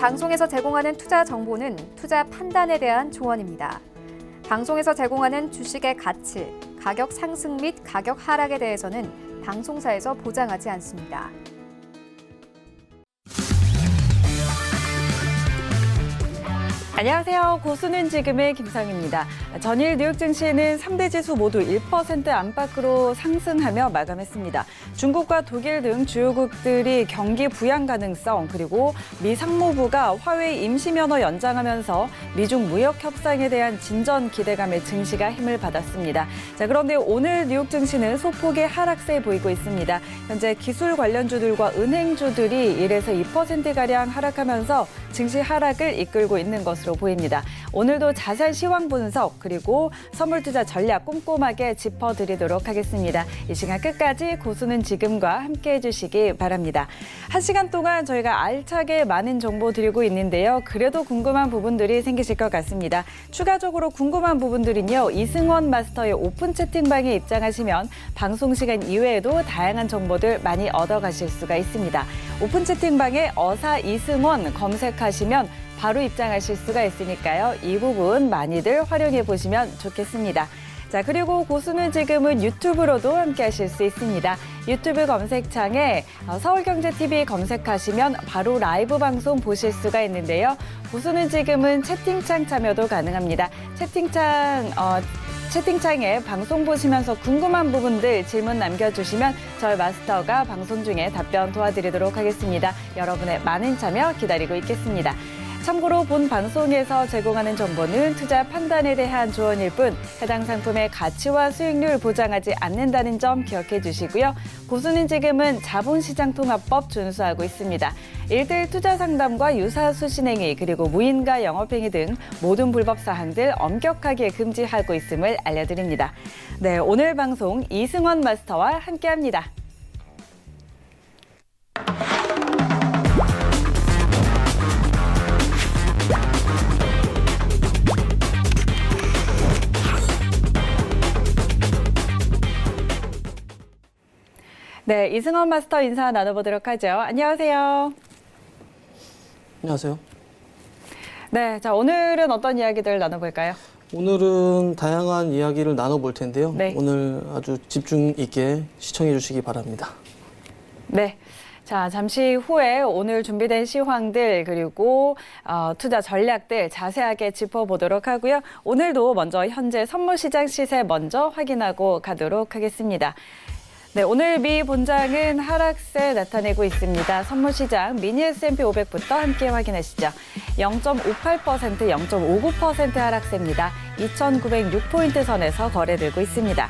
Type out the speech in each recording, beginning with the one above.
방송에서 제공하는 투자 정보는 투자 판단에 대한 조언입니다. 방송에서 제공하는 주식의 가치, 가격 상승 및 가격 하락에 대해서는 방송사에서 보장하지 않습니다. 안녕하세요. 고수는 지금의 김상입니다. 전일 뉴욕 증시는 3대 지수 모두 1% 안팎으로 상승하며 마감했습니다. 중국과 독일 등 주요국들이 경기 부양 가능성 그리고 미 상무부가 화웨이 임시 면허 연장하면서 미중 무역 협상에 대한 진전 기대감에 증시가 힘을 받았습니다. 자, 그런데 오늘 뉴욕 증시는 소폭의 하락세 보이고 있습니다. 현재 기술 관련주들과 은행주들이 1에서 2%가량 하락하면서 증시 하락을 이끌고 있는 것으로 보입니다. 오늘도 자세한 시황 분석 그리고 선물 투자 전략 꼼꼼하게 짚어드리도록 하겠습니다. 이 시간 끝까지 고수는 지금과 함께해 주시기 바랍니다. 1시간 동안 저희가 알차게 많은 정보 드리고 있는데요. 그래도 궁금한 부분들이 생기실 것 같습니다. 추가적으로 궁금한 부분들은요. 이승원 마스터의 오픈 채팅방에 입장하시면 방송 시간 이외에도 다양한 정보들 많이 얻어가실 수가 있습니다. 오픈 채팅방에 어사 이승원 검색하시면 바로 입장하실 수가 있으니까요. 이 부분 많이들 활용해 보시면 좋겠습니다. 자, 그리고 고수는 지금은 유튜브로도 함께 하실 수 있습니다. 유튜브 검색창에 서울경제TV 검색하시면 바로 라이브 방송 보실 수가 있는데요. 고수는 지금은 채팅창 참여도 가능합니다. 채팅창에 방송 보시면서 궁금한 부분들 질문 남겨주시면 저희 마스터가 방송 중에 답변 도와드리도록 하겠습니다. 여러분의 많은 참여 기다리고 있겠습니다. 참고로 본 방송에서 제공하는 정보는 투자 판단에 대한 조언일 뿐 해당 상품의 가치와 수익률 보장하지 않는다는 점 기억해 주시고요. 고수는 지금은 자본시장통합법 준수하고 있습니다. 1대1 투자 상담과 유사수 신행위 그리고 무인가 영업행위 등 모든 불법 사항들 엄격하게 금지하고 있음을 알려드립니다. 네, 오늘 방송 이승원 마스터와 함께합니다. 네, 이승원 마스터 인사 나눠보도록 하죠. 안녕하세요. 안녕하세요. 네, 자 오늘은 어떤 이야기들 나눠볼까요? 오늘은 다양한 이야기를 나눠볼 텐데요. 네. 오늘 아주 집중 있게 시청해 주시기 바랍니다. 네. 자, 잠시 후에 오늘 준비된 시황들 그리고 투자 전략들 자세하게 짚어보도록 하고요. 오늘도 먼저 현재 선물시장 시세 먼저 확인하고 가도록 하겠습니다. 네, 오늘 미 본장은 하락세 나타내고 있습니다. 선물시장 미니 S&P 500부터 함께 확인하시죠. 0.58%, 0.59% 하락세입니다. 2,906포인트 선에서 거래되고 있습니다.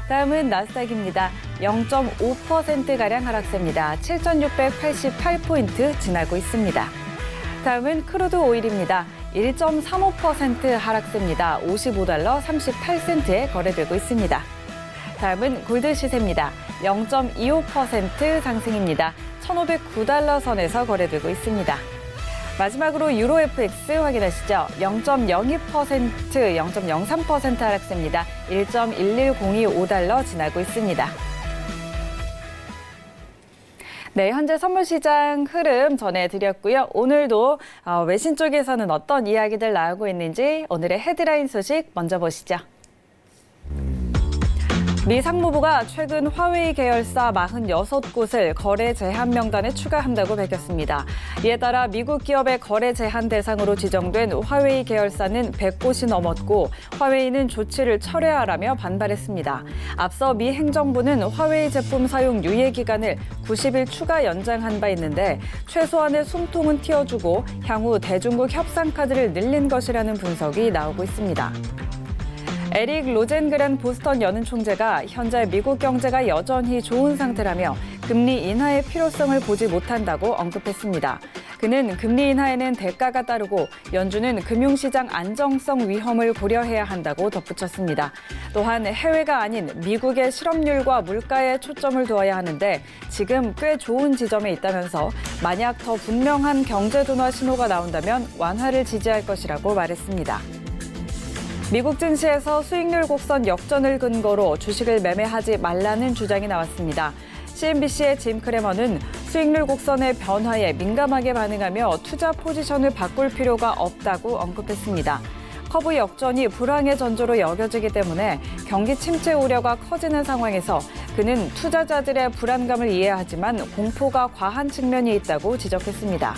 다음은 나스닥입니다. 0.5%가량 하락세입니다. 7,688포인트 지나고 있습니다. 다음은 크루드 오일입니다. 1.35% 하락세입니다. $55 38센트에 거래되고 있습니다. 다음은 골드 시세입니다. 0.25% 상승입니다. $1,509 선에서 거래되고 있습니다. 마지막으로 유로 FX 확인하시죠. 0.02%, 0.03% 하락세입니다. $1.11025 지나고 있습니다. 네, 현재 선물시장 흐름 전해드렸고요. 오늘도 외신 쪽에서는 어떤 이야기들 나오고 있는지 오늘의 헤드라인 소식 먼저 보시죠. 미 상무부가 최근 화웨이 계열사 46곳을 거래 제한 명단에 추가한다고 밝혔습니다. 이에 따라 미국 기업의 거래 제한 대상으로 지정된 화웨이 계열사는 100곳이 넘었고 화웨이는 조치를 철회하라며 반발했습니다. 앞서 미 행정부는 화웨이 제품 사용 유예 기간을 90일 추가 연장한 바 있는데 최소한의 숨통은 틔워주고 향후 대중국 협상 카드를 늘린 것이라는 분석이 나오고 있습니다. 에릭 로젠그렌 보스턴 연은 총재가 현재 미국 경제가 여전히 좋은 상태라며 금리 인하의 필요성을 보지 못한다고 언급했습니다. 그는 금리 인하에는 대가가 따르고 연준은 금융시장 안정성 위험을 고려해야 한다고 덧붙였습니다. 또한 해외가 아닌 미국의 실업률과 물가에 초점을 두어야 하는데 지금 꽤 좋은 지점에 있다면서 만약 더 분명한 경제 둔화 신호가 나온다면 완화를 지지할 것이라고 말했습니다. 미국 증시에서 수익률 곡선 역전을 근거로 주식을 매매하지 말라는 주장이 나왔습니다. CNBC의 짐 크레머는 수익률 곡선의 변화에 민감하게 반응하며 투자 포지션을 바꿀 필요가 없다고 언급했습니다. 커브 역전이 불황의 전조로 여겨지기 때문에 경기 침체 우려가 커지는 상황에서 그는 투자자들의 불안감을 이해하지만 공포가 과한 측면이 있다고 지적했습니다.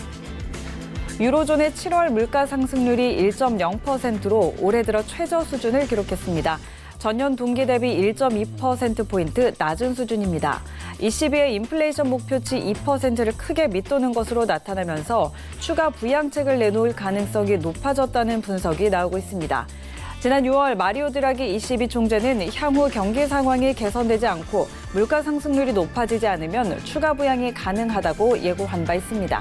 유로존의 7월 물가 상승률이 1.0%로 올해 들어 최저 수준을 기록했습니다. 전년 동기 대비 1.2%포인트 낮은 수준입니다. ECB의 인플레이션 목표치 2%를 크게 밑도는 것으로 나타나면서 추가 부양책을 내놓을 가능성이 높아졌다는 분석이 나오고 있습니다. 지난 6월 마리오 드라기 ECB 총재는 향후 경기 상황이 개선되지 않고 물가 상승률이 높아지지 않으면 추가 부양이 가능하다고 예고한 바 있습니다.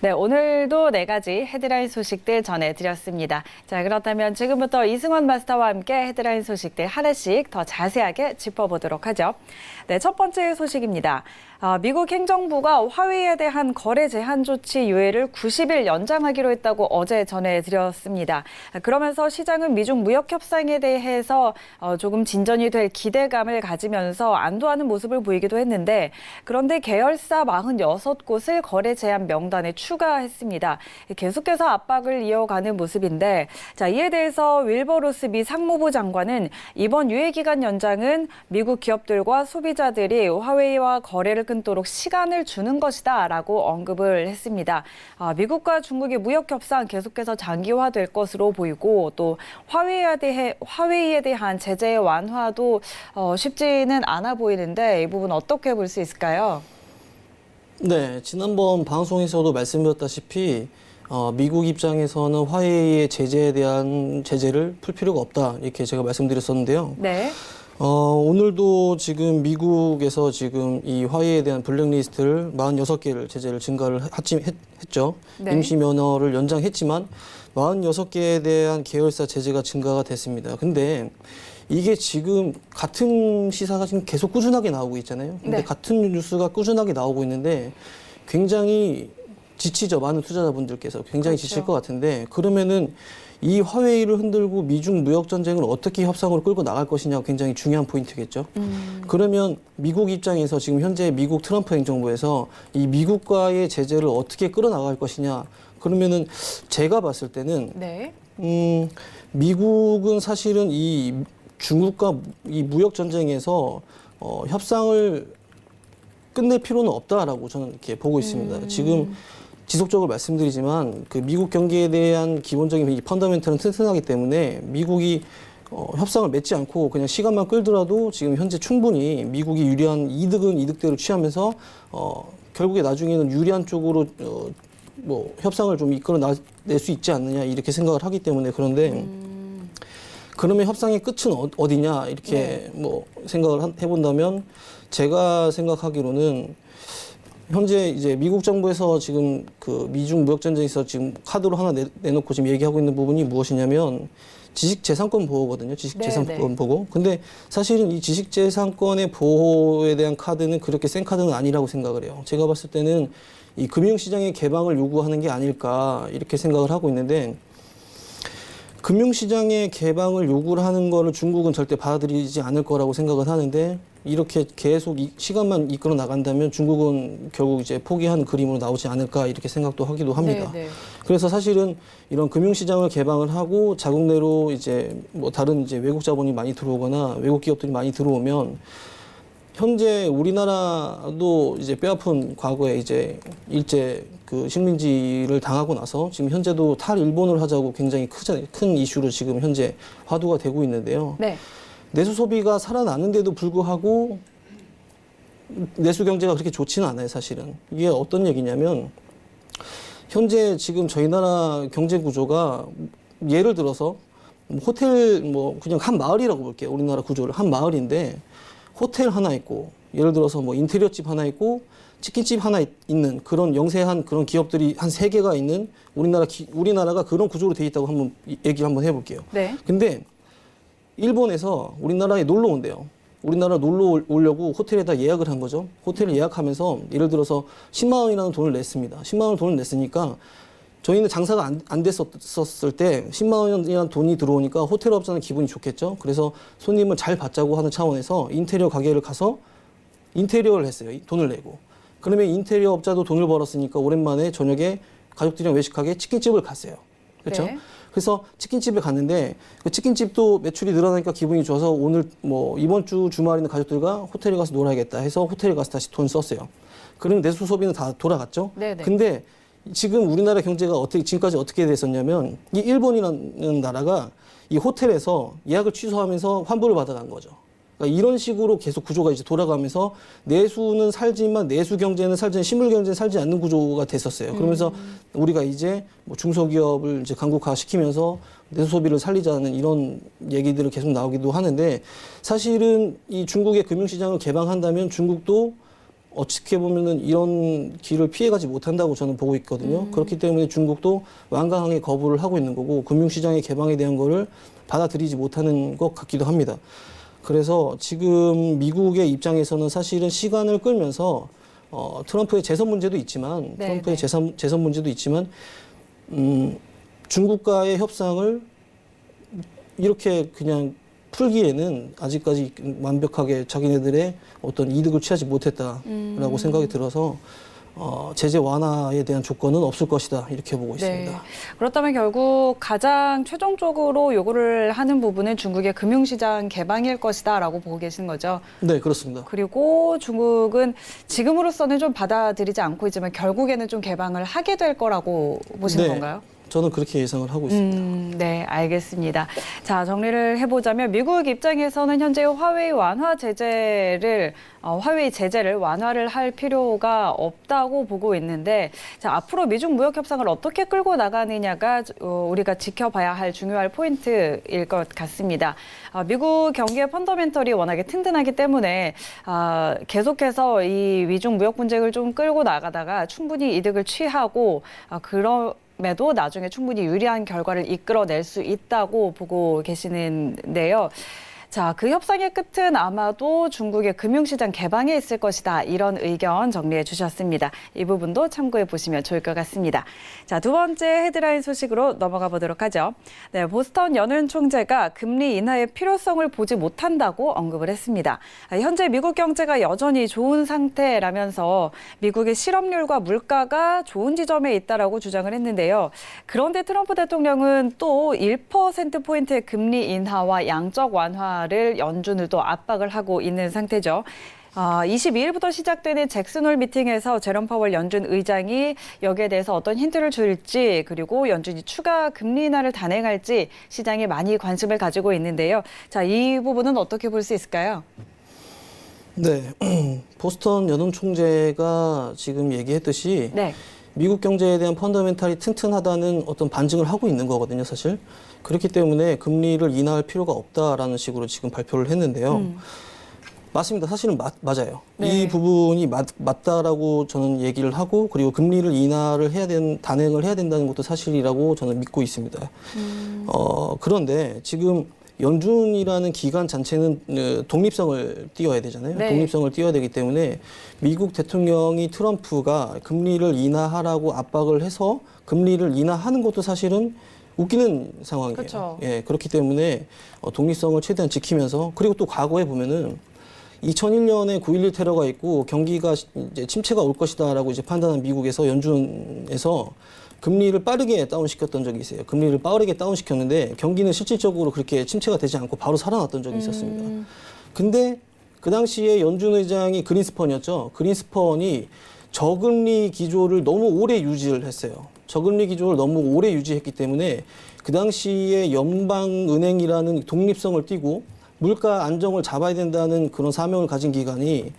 네, 오늘도 4가지 헤드라인 소식들 전해드렸습니다. 자, 그렇다면 지금부터 이승원 마스터와 함께 헤드라인 소식들 하나씩 더 자세하게 짚어보도록 하죠. 네, 첫 번째 소식입니다. 미국 행정부가 화웨이에 대한 거래 제한 조치 유예를 90일 연장하기로 했다고 어제 전해드렸습니다. 그러면서 시장은 미중 무역 협상에 대해서 조금 진전이 될 기대감을 가지면서 안도하는 모습을 보이기도 했는데, 그런데 계열사 46곳을 거래 제한 명단에 추가했습니다. 계속해서 압박을 이어가는 모습인데, 자, 이에 대해서 윌버 로스 미 상무부 장관은 이번 유예 기간 연장은 미국 기업들과 소비자들이 화웨이와 거래를 끊도록 시간을 주는 것이다라고 언급을 했습니다. 미국과 중국의 무역 협상 계속해서 장기화될 것으로 보이고, 또 화웨이에 대한 제재 완화도 쉽지는 않아 보이는데, 이 부분 어떻게 볼 수 있을까요? 네, 지난번 방송에서도 말씀드렸다시피 미국 입장에서는 화웨이의 제재에 대한 제재를 풀 필요가 없다, 이렇게 제가 말씀드렸었는데요. 네. 오늘도 지금 미국에서 지금 이 화웨이에 대한 블랙리스트를 46개를 제재를 증가를 했죠. 네. 임시 면허를 연장했지만 46개에 대한 계열사 제재가 증가가 됐습니다. 근데 이게 지금 같은 시사가 지금 계속 꾸준하게 나오고 있잖아요. 근데 네. 같은 뉴스가 꾸준하게 나오고 있는데 굉장히 지치죠. 많은 투자자분들께서 굉장히 그렇죠. 지칠 것 같은데, 그러면은 이 화웨이를 흔들고 미중 무역 전쟁을 어떻게 협상으로 끌고 나갈 것이냐가 굉장히 중요한 포인트겠죠. 그러면 미국 입장에서 지금 현재 미국 트럼프 행정부에서 이 미국과의 제재를 어떻게 끌어나갈 것이냐. 그러면은 제가 봤을 때는 네. 미국은 사실은 이 중국과 이 무역 전쟁에서 협상을 끝낼 필요는 없다라고 저는 이렇게 보고 있습니다. 지금 지속적으로 말씀드리지만 그 미국 경기에 대한 기본적인 이 펀더멘털은 튼튼하기 때문에 미국이 협상을 맺지 않고 그냥 시간만 끌더라도 지금 현재 충분히 미국이 유리한 이득은 이득대로 취하면서 결국에 나중에는 유리한 쪽으로 뭐 협상을 좀 이끌어낼 수 있지 않느냐, 이렇게 생각을 하기 때문에. 그런데 그러면 협상의 끝은 어디냐, 이렇게 뭐 생각을 해본다면, 제가 생각하기로는 현재 이제 미국 정부에서 지금 그 미중 무역 전쟁에서 지금 카드로 하나 내놓고 지금 얘기하고 있는 부분이 무엇이냐면 지식재산권 보호거든요. 지식재산권 보호. 근데 사실은 이 지식재산권의 보호에 대한 카드는 그렇게 센 카드는 아니라고 생각을 해요. 제가 봤을 때는 이 금융시장의 개방을 요구하는 게 아닐까, 이렇게 생각을 하고 있는데, 금융시장의 개방을 요구를 하는 거를 중국은 절대 받아들이지 않을 거라고 생각을 하는데, 이렇게 계속 시간만 이끌어 나간다면 중국은 결국 이제 포기한 그림으로 나오지 않을까, 이렇게 생각도 하기도 합니다. 네. 그래서 사실은 이런 금융시장을 개방을 하고 자국 내로 이제 뭐 다른 이제 외국 자본이 많이 들어오거나 외국 기업들이 많이 들어오면, 현재 우리나라도 이제 뼈아픈 과거에 이제 일제 그 식민지를 당하고 나서 지금 현재도 탈일본을 하자고 굉장히 큰 이슈로 지금 현재 화두가 되고 있는데요. 네. 내수 소비가 살아나는데도 불구하고 내수 경제가 그렇게 좋지는 않아요, 사실은. 이게 어떤 얘기냐면, 현재 지금 저희 나라 경제 구조가 예를 들어서 호텔 뭐 그냥 한 마을이라고 볼게요. 우리나라 구조를 한 마을인데 호텔 하나 있고, 예를 들어서 뭐 인테리어 집 하나 있고 치킨집 하나 있는 그런 영세한 그런 기업들이 한 3개가 있는 우리나라가 그런 구조로 돼 있다고 한번 얘기를 한번 해볼게요. 네. 근데 일본에서 우리나라에 놀러 온대요. 우리나라 놀러 오려고 호텔에다 예약을 한 거죠. 호텔을 예약하면서 예를 들어서 10만 원이라는 돈을 냈습니다. 10만 원 돈을 냈으니까 저희는 장사가 안 됐었을 때 10만 원이라는 돈이 들어오니까 호텔업자는 기분이 좋겠죠. 그래서 손님을 잘 받자고 하는 차원에서 인테리어 가게를 가서 인테리어를 했어요. 돈을 내고. 그러면 인테리어 업자도 돈을 벌었으니까 오랜만에 저녁에 가족들이랑 외식하게 치킨집을 갔어요. 그렇죠? 네. 그래서 치킨집에 갔는데 그 치킨집도 매출이 늘어나니까 기분이 좋아서 오늘 뭐 이번 주 주말에는 가족들과 호텔에 가서 놀아야겠다 해서 호텔에 가서 다시 돈 썼어요. 그러면 내수 소비는 다 돌아갔죠. 네네. 근데 지금 우리나라 경제가 지금까지 어떻게 됐었냐면 이 일본이라는 나라가 이 호텔에서 예약을 취소하면서 환불을 받아간 거죠. 그러니까 이런 식으로 계속 구조가 이제 돌아가면서 내수는 살지만 내수 경제는 살지 실물 경제는 살지 않는 구조가 됐었어요. 그러면서 우리가 이제 뭐 중소기업을 이제 강국화 시키면서 내수 소비를 살리자는 이런 얘기들을 계속 나오기도 하는데 사실은 이 중국의 금융시장을 개방한다면 중국도 어떻게 보면은 이런 길을 피해가지 못한다고 저는 보고 있거든요. 그렇기 때문에 중국도 완강하게 거부를 하고 있는 거고 금융시장의 개방에 대한 거를 받아들이지 못하는 것 같기도 합니다. 그래서 지금 미국의 입장에서는 사실은 시간을 끌면서 트럼프의 재선 문제도 있지만 네, 트럼프의 네. 재선 문제도 있지만 중국과의 협상을 이렇게 그냥 풀기에는 아직까지 완벽하게 자기네들의 어떤 이득을 취하지 못했다라고 생각이 들어서 제재 완화에 대한 조건은 없을 것이다 이렇게 보고 있습니다. 네. 그렇다면 결국 가장 최종적으로 요구를 하는 부분은 중국의 금융시장 개방일 것이다라고 보고 계신 거죠. 네, 그렇습니다. 그리고 중국은 지금으로서는 좀 받아들이지 않고 있지만 결국에는 좀 개방을 하게 될 거라고 보시는 네. 건가요? 저는 그렇게 예상을 하고 있습니다. 네, 알겠습니다. 자, 정리를 해보자면 미국 입장에서는 현재 화웨이 완화 제재를 화웨이 제재를 완화를 할 필요가 없다고 보고 있는데, 자, 앞으로 미중 무역 협상을 어떻게 끌고 나가느냐가 우리가 지켜봐야 할 중요한 포인트일 것 같습니다. 미국 경기의 펀더멘털이 워낙에 튼튼하기 때문에 계속해서 이 미중 무역 분쟁을 좀 끌고 나가다가 충분히 이득을 취하고 그럼에도 나중에 충분히 유리한 결과를 이끌어낼 수 있다고 보고 계시는데요. 자, 그 협상의 끝은 아마도 중국의 금융시장 개방에 있을 것이다. 이런 의견 정리해 주셨습니다. 이 부분도 참고해 보시면 좋을 것 같습니다. 자, 두 번째 헤드라인 소식으로 넘어가 보도록 하죠. 네, 보스턴 연은 총재가 금리 인하의 필요성을 보지 못한다고 언급을 했습니다. 현재 미국 경제가 여전히 좋은 상태라면서 미국의 실업률과 물가가 좋은 지점에 있다라고 주장을 했는데요. 그런데 트럼프 대통령은 또 1%포인트의 금리 인하와 양적 완화 를 연준을 또 압박을 하고 있는 상태죠. 22일부터 시작되는 잭슨홀 미팅에서 제롬 파월 연준 의장이 여기에 대해서 어떤 힌트를 줄지 그리고 연준이 추가 금리 인하를 단행할지 시장이 많이 관심을 가지고 있는데요. 자, 이 부분은 어떻게 볼 수 있을까요? 네, 보스턴 연은 총재가 지금 얘기했듯이 네. 미국 경제에 대한 펀더멘탈이 튼튼하다는 어떤 반증을 하고 있는 거거든요, 사실. 그렇기 때문에 금리를 인하할 필요가 없다라는 식으로 지금 발표를 했는데요. 맞습니다. 사실은 맞아요. 네. 이 부분이 맞다라고 저는 얘기를 하고 그리고 금리를 인하를 단행을 해야 된다는 것도 사실이라고 저는 믿고 있습니다. 그런데 지금 연준이라는 기관 자체는 독립성을 띄워야 되잖아요. 네. 독립성을 띄워야 되기 때문에 미국 대통령이 트럼프가 금리를 인하하라고 압박을 해서 금리를 인하하는 것도 사실은 웃기는 상황이에요. 그렇죠. 예, 그렇기 때문에 독립성을 최대한 지키면서 그리고 또 과거에 보면은 2001년에 9.11 테러가 있고 경기가 이제 침체가 올 것이다라고 이제 판단한 미국에서 연준에서 금리를 빠르게 다운시켰던 적이 있어요. 금리를 빠르게 다운시켰는데 경기는 실질적으로 그렇게 침체가 되지 않고 바로 살아났던 적이 있었습니다. 근데 그 당시에 연준 의장이 그린스펀이었죠. 그린스펀이 저금리 기조를 너무 오래 유지를 했어요. 저금리 기조를 너무 오래 유지했기 때문에 그 당시에 연방은행이라는 독립성을 띠고 물가 안정을 잡아야 된다는 그런 사명을 가진 기관의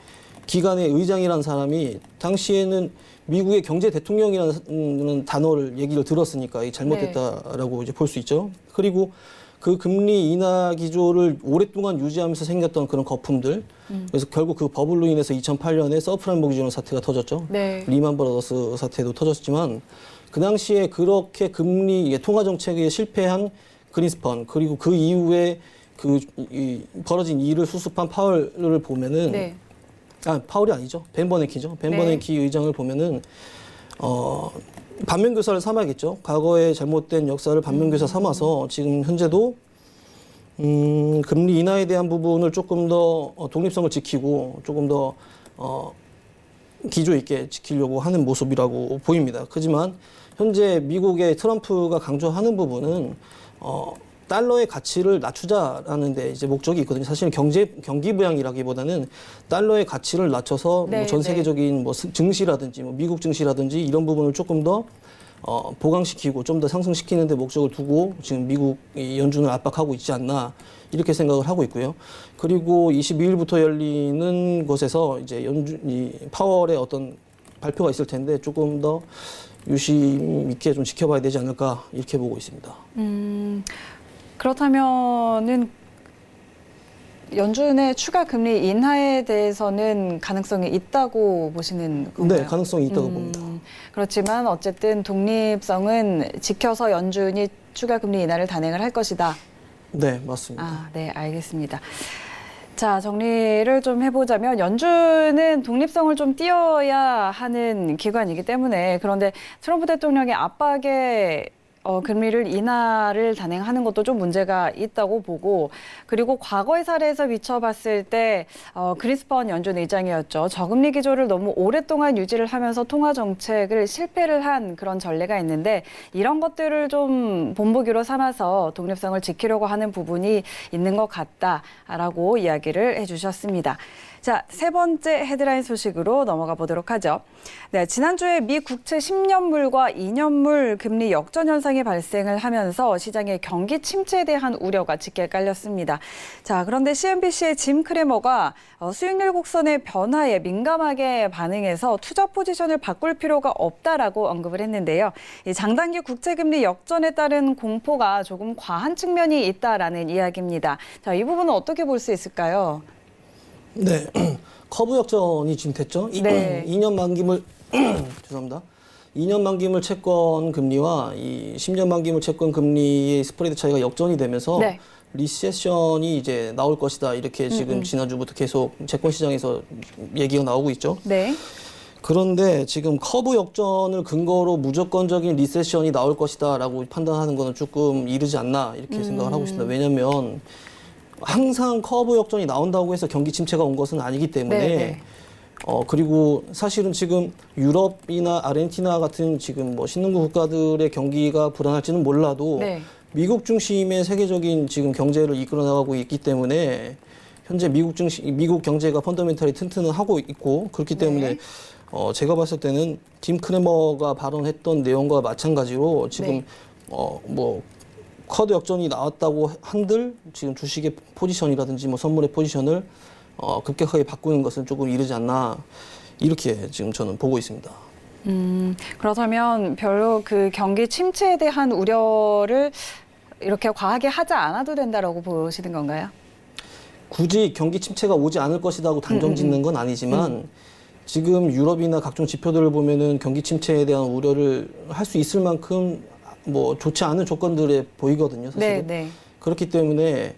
의장이라는 사람이 당시에는 미국의 경제 대통령이라는 단어를 얘기를 들었으니까 이게 잘못됐다라고 이제 볼 수 있죠. 그리고 그 금리 인하 기조를 오랫동안 유지하면서 생겼던 그런 거품들. 그래서 결국 그 버블로 인해서 2008년에 서프라임 모기지 사태가 터졌죠. 네. 리만 브라더스 사태도 터졌지만 그 당시에 그렇게 금리 통화 정책에 실패한 그린스펀 그리고 그 이후에 벌어진 일을 수습한 파월을 보면은 네. 파월이 아니죠. 벤 버냉키죠. 벤 네. 버냉키 의장을 보면은 반면교사를 삼아야겠죠. 과거의 잘못된 역사를 반면교사 삼아서 지금 현재도 금리 인하에 대한 부분을 조금 더 독립성을 지키고 조금 더 기조 있게 지키려고 하는 모습이라고 보입니다. 하지만 현재 미국의 트럼프가 강조하는 부분은 달러의 가치를 낮추자라는 데 이제 목적이 있거든요. 사실은 경기 부양이라기보다는 달러의 가치를 낮춰서 네, 뭐 전 세계적인 뭐 증시라든지 뭐 미국 증시라든지 이런 부분을 조금 더 보강시키고 좀 더 상승시키는 데 목적을 두고 지금 미국 연준을 압박하고 있지 않나 이렇게 생각을 하고 있고요. 그리고 22일부터 열리는 곳에서 이제 이 파월의 어떤 발표가 있을 텐데 조금 더 유심 있게 좀 지켜봐야 되지 않을까 이렇게 보고 있습니다. 그렇다면은 연준의 추가 금리 인하에 대해서는 가능성이 있다고 보시는 건가요? 네, 가능성이 있다고 봅니다. 그렇지만 어쨌든 독립성은 지켜서 연준이 추가 금리 인하를 단행을 할 것이다. 네, 맞습니다. 아, 네, 알겠습니다. 자, 정리를 좀 해보자면 연준은 독립성을 좀 띄어야 하는 기관이기 때문에 그런데 트럼프 대통령의 압박에 금리를 인하를 단행하는 것도 좀 문제가 있다고 보고 그리고 과거의 사례에서 비춰봤을 때 그린스펀 연준 의장이었죠. 저금리 기조를 너무 오랫동안 유지를 하면서 통화 정책을 실패를 한 그런 전례가 있는데 이런 것들을 좀 본보기로 삼아서 독립성을 지키려고 하는 부분이 있는 것 같다라고 이야기를 해주셨습니다. 자, 세 번째 헤드라인 소식으로 넘어가 보도록 하죠. 네, 지난주에 미 국채 10년물과 2년물 금리 역전 현상이 발생을 하면서 시장의 경기 침체에 대한 우려가 짙게 깔렸습니다. 자, 그런데 CNBC의 짐 크레머가 수익률 곡선의 변화에 민감하게 반응해서 투자 포지션을 바꿀 필요가 없다라고 언급을 했는데요. 이 장단기 국채 금리 역전에 따른 공포가 조금 과한 측면이 있다라는 이야기입니다. 자, 이 부분은 어떻게 볼 수 있을까요? 네, 커브 역전이 지금 됐죠. 네. 2년 만기물 죄송합니다. 2년 만기물 채권 금리와 이 10년 만기물 채권 금리의 스프레드 차이가 역전이 되면서 네. 리세션이 이제 나올 것이다 이렇게 지금 지난주부터 계속 채권 시장에서 얘기가 나오고 있죠. 네. 그런데 지금 커브 역전을 근거로 무조건적인 리세션이 나올 것이다라고 판단하는 거는 조금 이르지 않나 이렇게 생각을 하고 있습니다. 왜냐하면 항상 커브 역전이 나온다고 해서 경기 침체가 온 것은 아니기 때문에 네. 그리고 사실은 지금 유럽이나 아르헨티나 같은 지금 뭐 신흥국 국가들의 경기가 불안할지는 몰라도 네. 미국 중심의 세계적인 지금 경제를 이끌어 나가고 있기 때문에 현재 미국 경제가 펀더멘탈이 튼튼하고 있고 그렇기 때문에 네. 제가 봤을 때는 짐 크레머가 발언했던 내용과 마찬가지로 지금 네. 뭐 커드 역전이 나왔다고 한들 지금 주식의 포지션이라든지 뭐 선물의 포지션을 급격하게 바꾸는 것은 조금 이르지 않나 이렇게 지금 저는 보고 있습니다. 그렇다면 별로 그 경기 침체에 대한 우려를 이렇게 과하게 하지 않아도 된다라고 보시는 건가요? 굳이 경기 침체가 오지 않을 것이라고 단정 짓는 건 아니지만 지금 유럽이나 각종 지표들을 보면은 경기 침체에 대한 우려를 할 수 있을 만큼 뭐 좋지 않은 조건들에 보이거든요, 사실은. 네, 네. 그렇기 때문에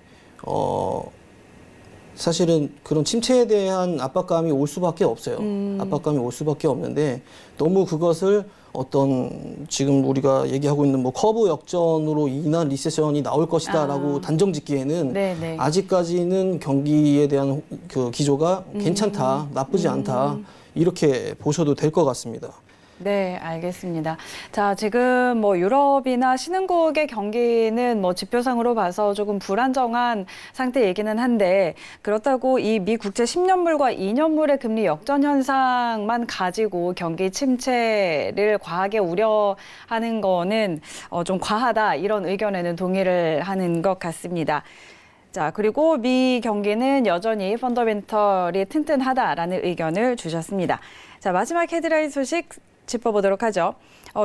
사실은 그런 침체에 대한 압박감이 올 수밖에 없어요. 압박감이 올 수밖에 없는데 너무 그것을 어떤 지금 우리가 얘기하고 있는 뭐 커브 역전으로 인한 리세션이 나올 것이다라고 단정 짓기에는 네, 네. 아직까지는 경기에 대한 그 기조가 괜찮다, 나쁘지 않다 이렇게 보셔도 될 것 같습니다. 네, 알겠습니다. 자, 지금 뭐 유럽이나 신흥국의 경기는 뭐 지표상으로 봐서 조금 불안정한 상태이기는 한데 그렇다고 이 미 국채 10년물과 2년물의 금리 역전 현상만 가지고 경기 침체를 과하게 우려하는 거는 좀 과하다 이런 의견에는 동의를 하는 것 같습니다. 자, 그리고 미 경기는 여전히 펀더멘털이 튼튼하다라는 의견을 주셨습니다. 자, 마지막 헤드라인 소식 짚어보도록 하죠.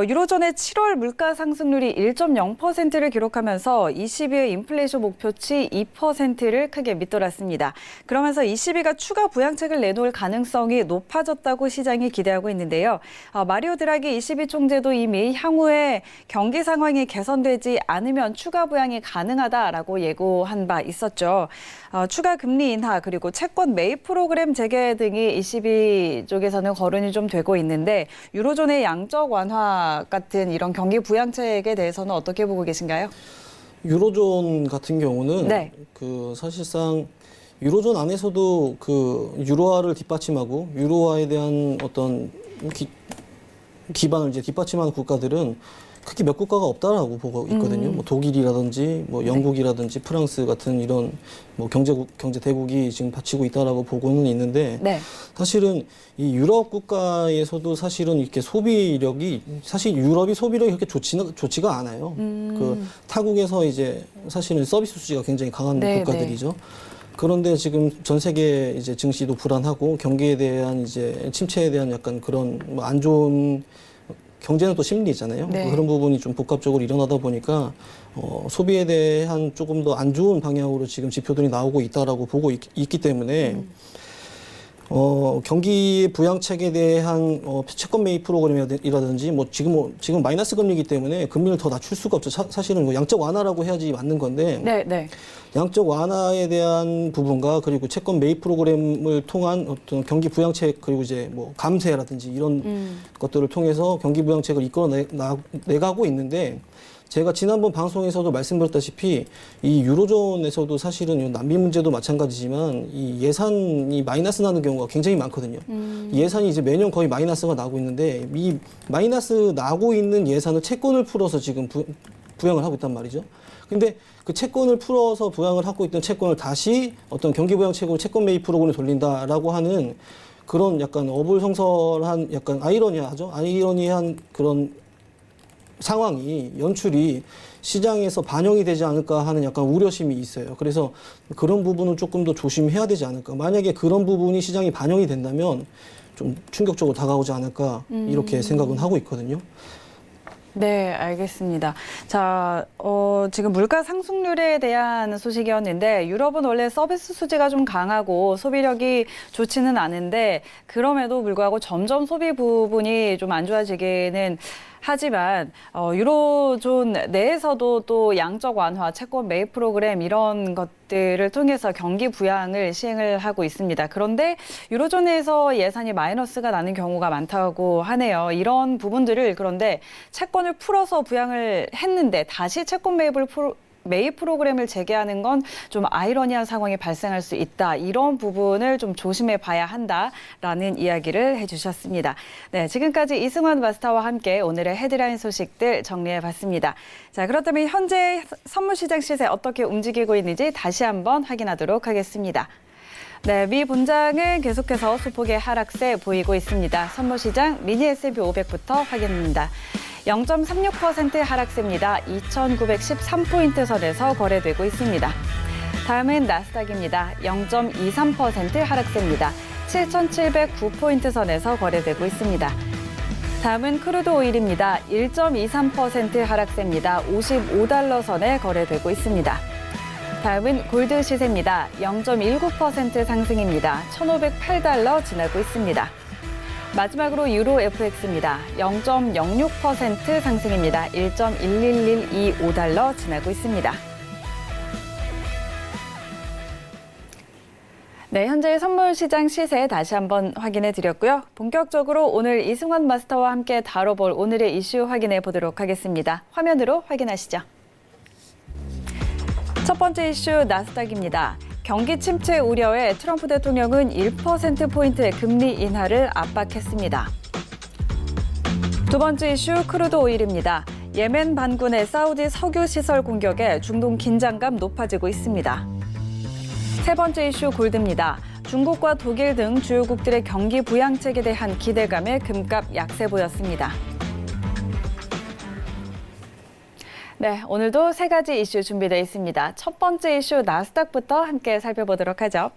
유로존의 7월 물가 상승률이 1.0%를 기록하면서 22의 인플레이션 목표치 2%를 크게 밑돌았습니다. 그러면서 22가 추가 부양책을 내놓을 가능성이 높아졌다고 시장이 기대하고 있는데요. 마리오 드라기 22 총재도 이미 향후에 경기 상황이 개선되지 않으면 추가 부양이 가능하다라고 예고한 바 있었죠. 추가 금리 인하 그리고 채권 매입 프로그램 재개 등이 22 쪽에서는 거론이 좀 되고 있는데 유로 유로존의 양적 완화 같은 이런 경기 부양책에 대해서는 어떻게 보고 계신가요? 유로존 같은 경우는 네. 그 사실상 유로존 안에서도 그 유로화를 뒷받침하고 유로화에 대한 어떤 기반을 이제 뒷받침하는 국가들은 크게 몇 국가가 없다라고 보고 있거든요. 뭐 독일이라든지 뭐 영국이라든지 프랑스 같은 이런 뭐 경제 대국이 지금 받치고 있다라고 보고는 있는데 네. 사실은 이 유럽 국가에서도 사실은 이렇게 소비력이 사실 유럽이 소비력이 그렇게 좋지가 않아요. 그 타국에서 이제 사실은 서비스 수지가 굉장히 강한 네, 국가들이죠. 그런데 지금 전 세계 이제 증시도 불안하고 경기에 대한 이제 침체에 대한 약간 그런 뭐 안 좋은 경제는 또 심리잖아요. 네. 그런 부분이 좀 복합적으로 일어나다 보니까 소비에 대한 조금 더 안 좋은 방향으로 지금 지표들이 나오고 있다라고 보고 있기 때문에 경기 부양책에 대한 채권 매입 프로그램이라든지 뭐 지금 마이너스 금리이기 때문에 금리를 더 낮출 수가 없죠. 사실은 뭐 양적 완화라고 해야지 맞는 건데 네, 네. 양적 완화에 대한 부분과 그리고 채권 매입 프로그램을 통한 어떤 경기 부양책 그리고 이제 뭐 감세라든지 이런 것들을 통해서 경기 부양책을 이끌어 내가고 있는데 제가 지난번 방송에서도 말씀드렸다시피 이 유로존에서도 사실은 난민 문제도 마찬가지지만 이 예산이 마이너스 나는 경우가 굉장히 많거든요. 예산이 이제 매년 거의 마이너스가 나고 있는데 이 마이너스 나고 있는 예산을 채권을 풀어서 지금 부양을 하고 있단 말이죠. 근데 그 채권을 풀어서 부양을 하고 있던 채권을 다시 어떤 경기부양책으로 채권 매입 프로그램을 돌린다라고 하는 그런 약간 어불성설한 약간 아이러니한 그런 상황이 연출이 시장에서 반영이 되지 않을까 하는 약간 우려심이 있어요. 그래서 그런 부분은 조금 더 조심해야 되지 않을까. 만약에 그런 부분이 시장이 반영이 된다면 좀 충격적으로 다가오지 않을까 이렇게 생각은 하고 있거든요. 네, 알겠습니다. 자, 지금 물가 상승률에 대한 소식이었는데 유럽은 원래 서비스 수지가 좀 강하고 소비력이 좋지는 않은데 그럼에도 불구하고 점점 소비 부분이 좀 안 좋아지기는 하지만 유로존 내에서도 또 양적 완화, 채권 매입 프로그램 이런 것들을 통해서 경기 부양을 시행을 하고 있습니다. 그런데 유로존 내에서 예산이 마이너스가 나는 경우가 많다고 하네요. 이런 부분들을 그런데 채권을 풀어서 부양을 했는데 다시 채권 매입 프로그램을 재개하는 건 좀 아이러니한 상황이 발생할 수 있다. 이런 부분을 좀 조심해 봐야 한다라는 이야기를 해주셨습니다. 네, 지금까지 이승환 마스터와 함께 오늘의 헤드라인 소식들 정리해 봤습니다. 자, 그렇다면 현재 선물시장 시세 어떻게 움직이고 있는지 다시 한번 확인하도록 하겠습니다. 네, 미 본장은 계속해서 소폭의 하락세 보이고 있습니다. 선물시장 미니 S&P 500부터 확인합니다. 0.36% 하락세입니다. 2,913포인트 선에서 거래되고 있습니다. 다음은 나스닥입니다. 0.23% 하락세입니다. 7,709포인트 선에서 거래되고 있습니다. 다음은 크루드 오일입니다. 1.23% 하락세입니다. 55달러 선에 거래되고 있습니다. 다음은 골드 시세입니다. 0.19% 상승입니다. 1,508달러 지나고 있습니다. 마지막으로 유로 FX입니다. 0.06% 상승입니다. 1.11125달러 지나고 있습니다. 네, 현재 선물 시장 시세 다시 한번 확인해 드렸고요. 본격적으로 오늘 이승환 마스터와 함께 다뤄볼 오늘의 이슈 확인해 보도록 하겠습니다. 화면으로 확인하시죠. 첫 번째 이슈 나스닥입니다. 경기 침체 우려에 트럼프 대통령은 1%포인트의 금리 인하를 압박했습니다. 두 번째 이슈 크루드 오일입니다. 예멘 반군의 사우디 석유 시설 공격에 중동 긴장감 높아지고 있습니다. 세 번째 이슈 골드입니다. 중국과 독일 등 주요국들의 경기 부양책에 대한 기대감에 금값 약세 보였습니다. 네, 오늘도 세 가지 이슈 준비되어 있습니다. 첫 번째 이슈 나스닥부터 함께 살펴보도록 하죠.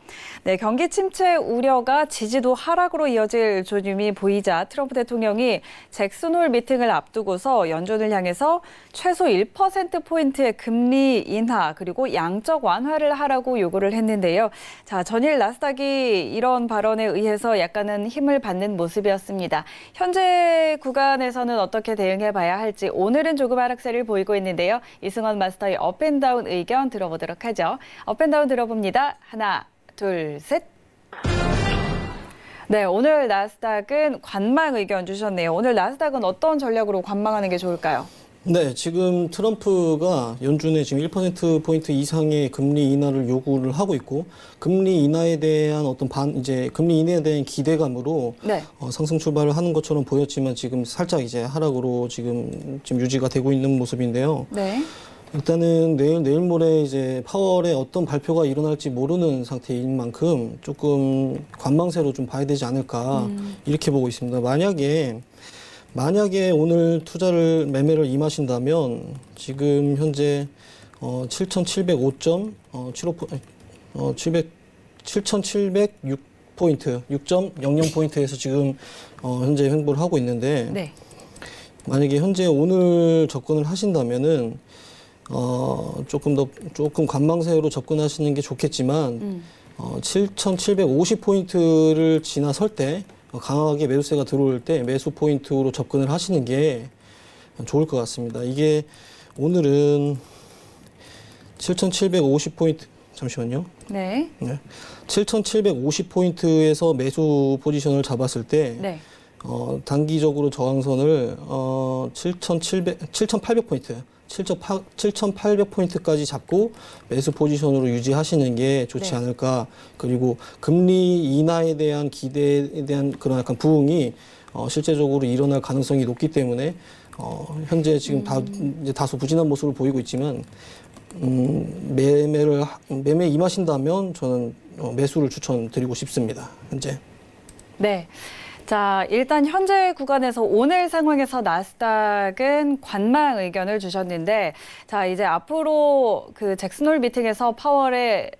네, 경기 침체 우려가 지지도 하락으로 이어질 조짐이 보이자 트럼프 대통령이 잭슨홀 미팅을 앞두고서 연준을 향해서 최소 1%포인트의 금리 인하 그리고 양적 완화를 하라고 요구를 했는데요. 자, 전일 나스닥이 이런 발언에 의해서 약간은 힘을 받는 모습이었습니다. 현재 구간에서는 어떻게 대응해 봐야 할지 오늘은 조금 하락세를 보이고 있는데요. 이승환 마스터의 업앤다운 의견 들어보도록 하죠. 업앤다운 들어봅니다. 하나, 둘, 셋. 네, 오늘 나스닥은 관망 의견 주셨네요. 오늘 나스닥은 어떤 전략으로 관망하는 게 좋을까요? 네, 지금 트럼프가 연준에 지금 1%포인트 이상의 금리 인하를 요구를 하고 있고, 금리 인하에 대한 어떤 이제 금리 인하에 대한 기대감으로 네. 상승 출발을 하는 것처럼 보였지만 지금 살짝 이제 하락으로 지금 유지가 되고 있는 모습인데요. 네. 일단은 내일 모레 이제 파월의 어떤 발표가 일어날지 모르는 상태인 만큼 조금 관망세로 좀 봐야 되지 않을까 이렇게 보고 있습니다. 만약에 오늘 매매를 임하신다면 지금 현재 7,705점 7,706포인트 6.00포인트에서 지금 현재 횡보를 하고 있는데 네. 만약에 현재 오늘 접근을 하신다면은 조금 관망세로 접근하시는 게 좋겠지만 7,750포인트를 지나설 때 강하게 매수세가 들어올 때 매수 포인트로 접근을 하시는 게 좋을 것 같습니다. 이게 오늘은 7,750포인트 잠시만요. 네. 7,750포인트에서 매수 포지션을 잡았을 때 네. 단기적으로 저항선을 7,800포인트 7,800포인트까지 잡고 매수 포지션으로 유지하시는 게 좋지 네. 않을까. 그리고 금리 인하에 대한 기대에 대한 그런 약간 부응이 실제적으로 일어날 가능성이 높기 때문에 현재 지금 이제 다소 부진한 모습을 보이고 있지만 매매 임하신다면 저는 매수를 추천드리고 싶습니다. 현재. 네. 자, 일단 현재 구간에서 오늘 상황에서 나스닥은 관망 의견을 주셨는데, 자, 이제 앞으로 그 잭슨홀 미팅에서 파월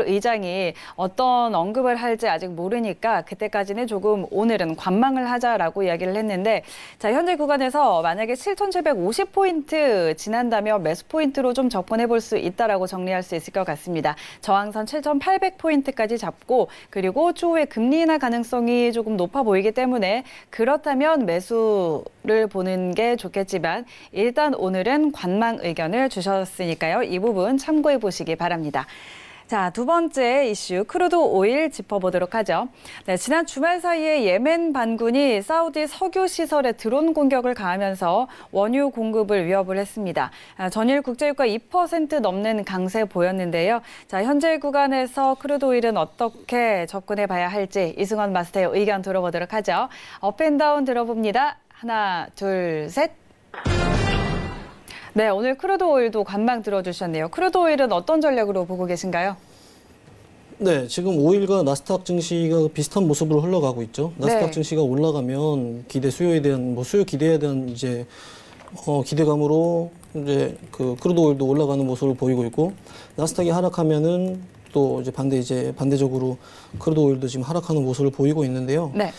의장이 어떤 언급을 할지 아직 모르니까 그때까지는 조금 오늘은 관망을 하자라고 이야기를 했는데, 자, 현재 구간에서 만약에 7,750포인트 지난다면 매수 포인트로 좀 접근해 볼 수 있다라고 정리할 수 있을 것 같습니다. 저항선 7,800포인트까지 잡고, 그리고 추후에 금리 인하 가능성이 조금 높아 보이기 때문에 그렇다면 매수를 보는 게 좋겠지만 일단 오늘은 관망 의견을 주셨으니까요. 이 부분 참고해 보시기 바랍니다. 자, 두 번째 이슈 크루드 오일 짚어보도록 하죠. 네, 지난 주말 사이에 예멘 반군이 사우디 석유 시설에 드론 공격을 가하면서 원유 공급을 위협을 했습니다. 전일 국제유가 2% 넘는 강세 보였는데요. 자, 현재 구간에서 크루드 오일은 어떻게 접근해 봐야 할지 이승원 마스터의 의견 들어보도록 하죠. 업앤다운 들어봅니다. 하나, 둘, 셋. 네, 오늘 크루드 오일도 관망 들어주셨네요. 크루드 오일은 어떤 전략으로 보고 계신가요? 네, 지금 오일과 나스닥 증시가 비슷한 모습으로 흘러가고 있죠. 나스닥 네. 증시가 올라가면 수요 기대에 대한 이제 기대감으로 이제 그 크루드 오일도 올라가는 모습을 보이고 있고, 나스닥이 하락하면은 또 이제 반대적으로 크루드 오일도 지금 하락하는 모습을 보이고 있는데요. 네.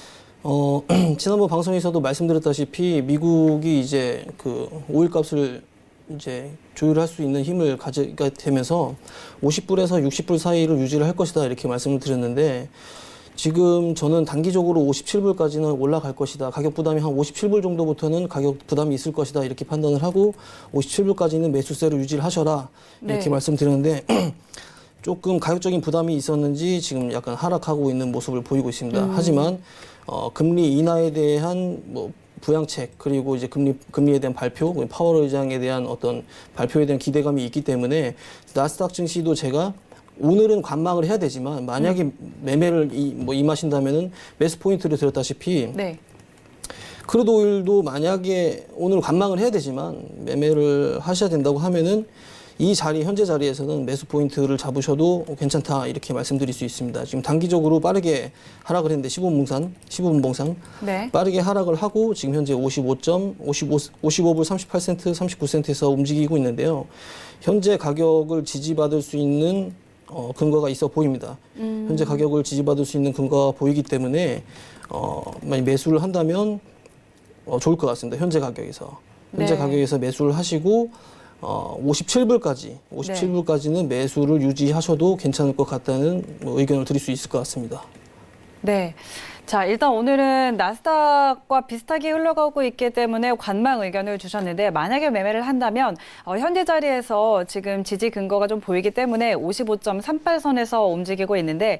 지난번 방송에서도 말씀드렸다시피 미국이 이제 그 오일 값을 이제 조율할 수 있는 힘을 가지게 되면서 50불에서 60불 사이를 유지를 할 것이다 이렇게 말씀을 드렸는데, 지금 저는 단기적으로 57불까지는 올라갈 것이다. 가격 부담이 한 57불 정도부터는 가격 부담이 있을 것이다 이렇게 판단을 하고 57불까지는 매수세로 유지를 하셔라 이렇게 네. 말씀드렸는데 조금 가격적인 부담이 있었는지 지금 약간 하락하고 있는 모습을 보이고 있습니다. 하지만 금리 인하에 대한 부양책, 그리고 이제 금리에 대한 발표, 파월 의장에 대한 어떤 발표에 대한 기대감이 있기 때문에 나스닥 증시도 제가 오늘은 관망을 해야 되지만 만약에 매매를 임하신다면은 매수 포인트를 드렸다시피 네. 크루드 오일도 만약에 오늘 관망을 해야 되지만 매매를 하셔야 된다고 하면은 현재 자리에서는 매수 포인트를 잡으셔도 괜찮다 이렇게 말씀드릴 수 있습니다. 지금 단기적으로 빠르게 하락을 했는데 15분봉상 네. 빠르게 하락을 하고 지금 현재 55불 38센트, 39센트에서 움직이고 있는데요. 현재 가격을 지지받을 수 있는 근거가 있어 보입니다. 현재 가격을 지지받을 수 있는 근거가 보이기 때문에 만약 매수를 한다면 좋을 것 같습니다. 현재 가격에서 네. 매수를 하시고 57불까지는 매수를 유지하셔도 괜찮을 것 같다는 의견을 드릴 수 있을 것 같습니다. 네. 자, 일단 오늘은 나스닥과 비슷하게 흘러가고 있기 때문에 관망 의견을 주셨는데 만약에 매매를 한다면 현재 자리에서 지금 지지 근거가 좀 보이기 때문에 55.38선에서 움직이고 있는데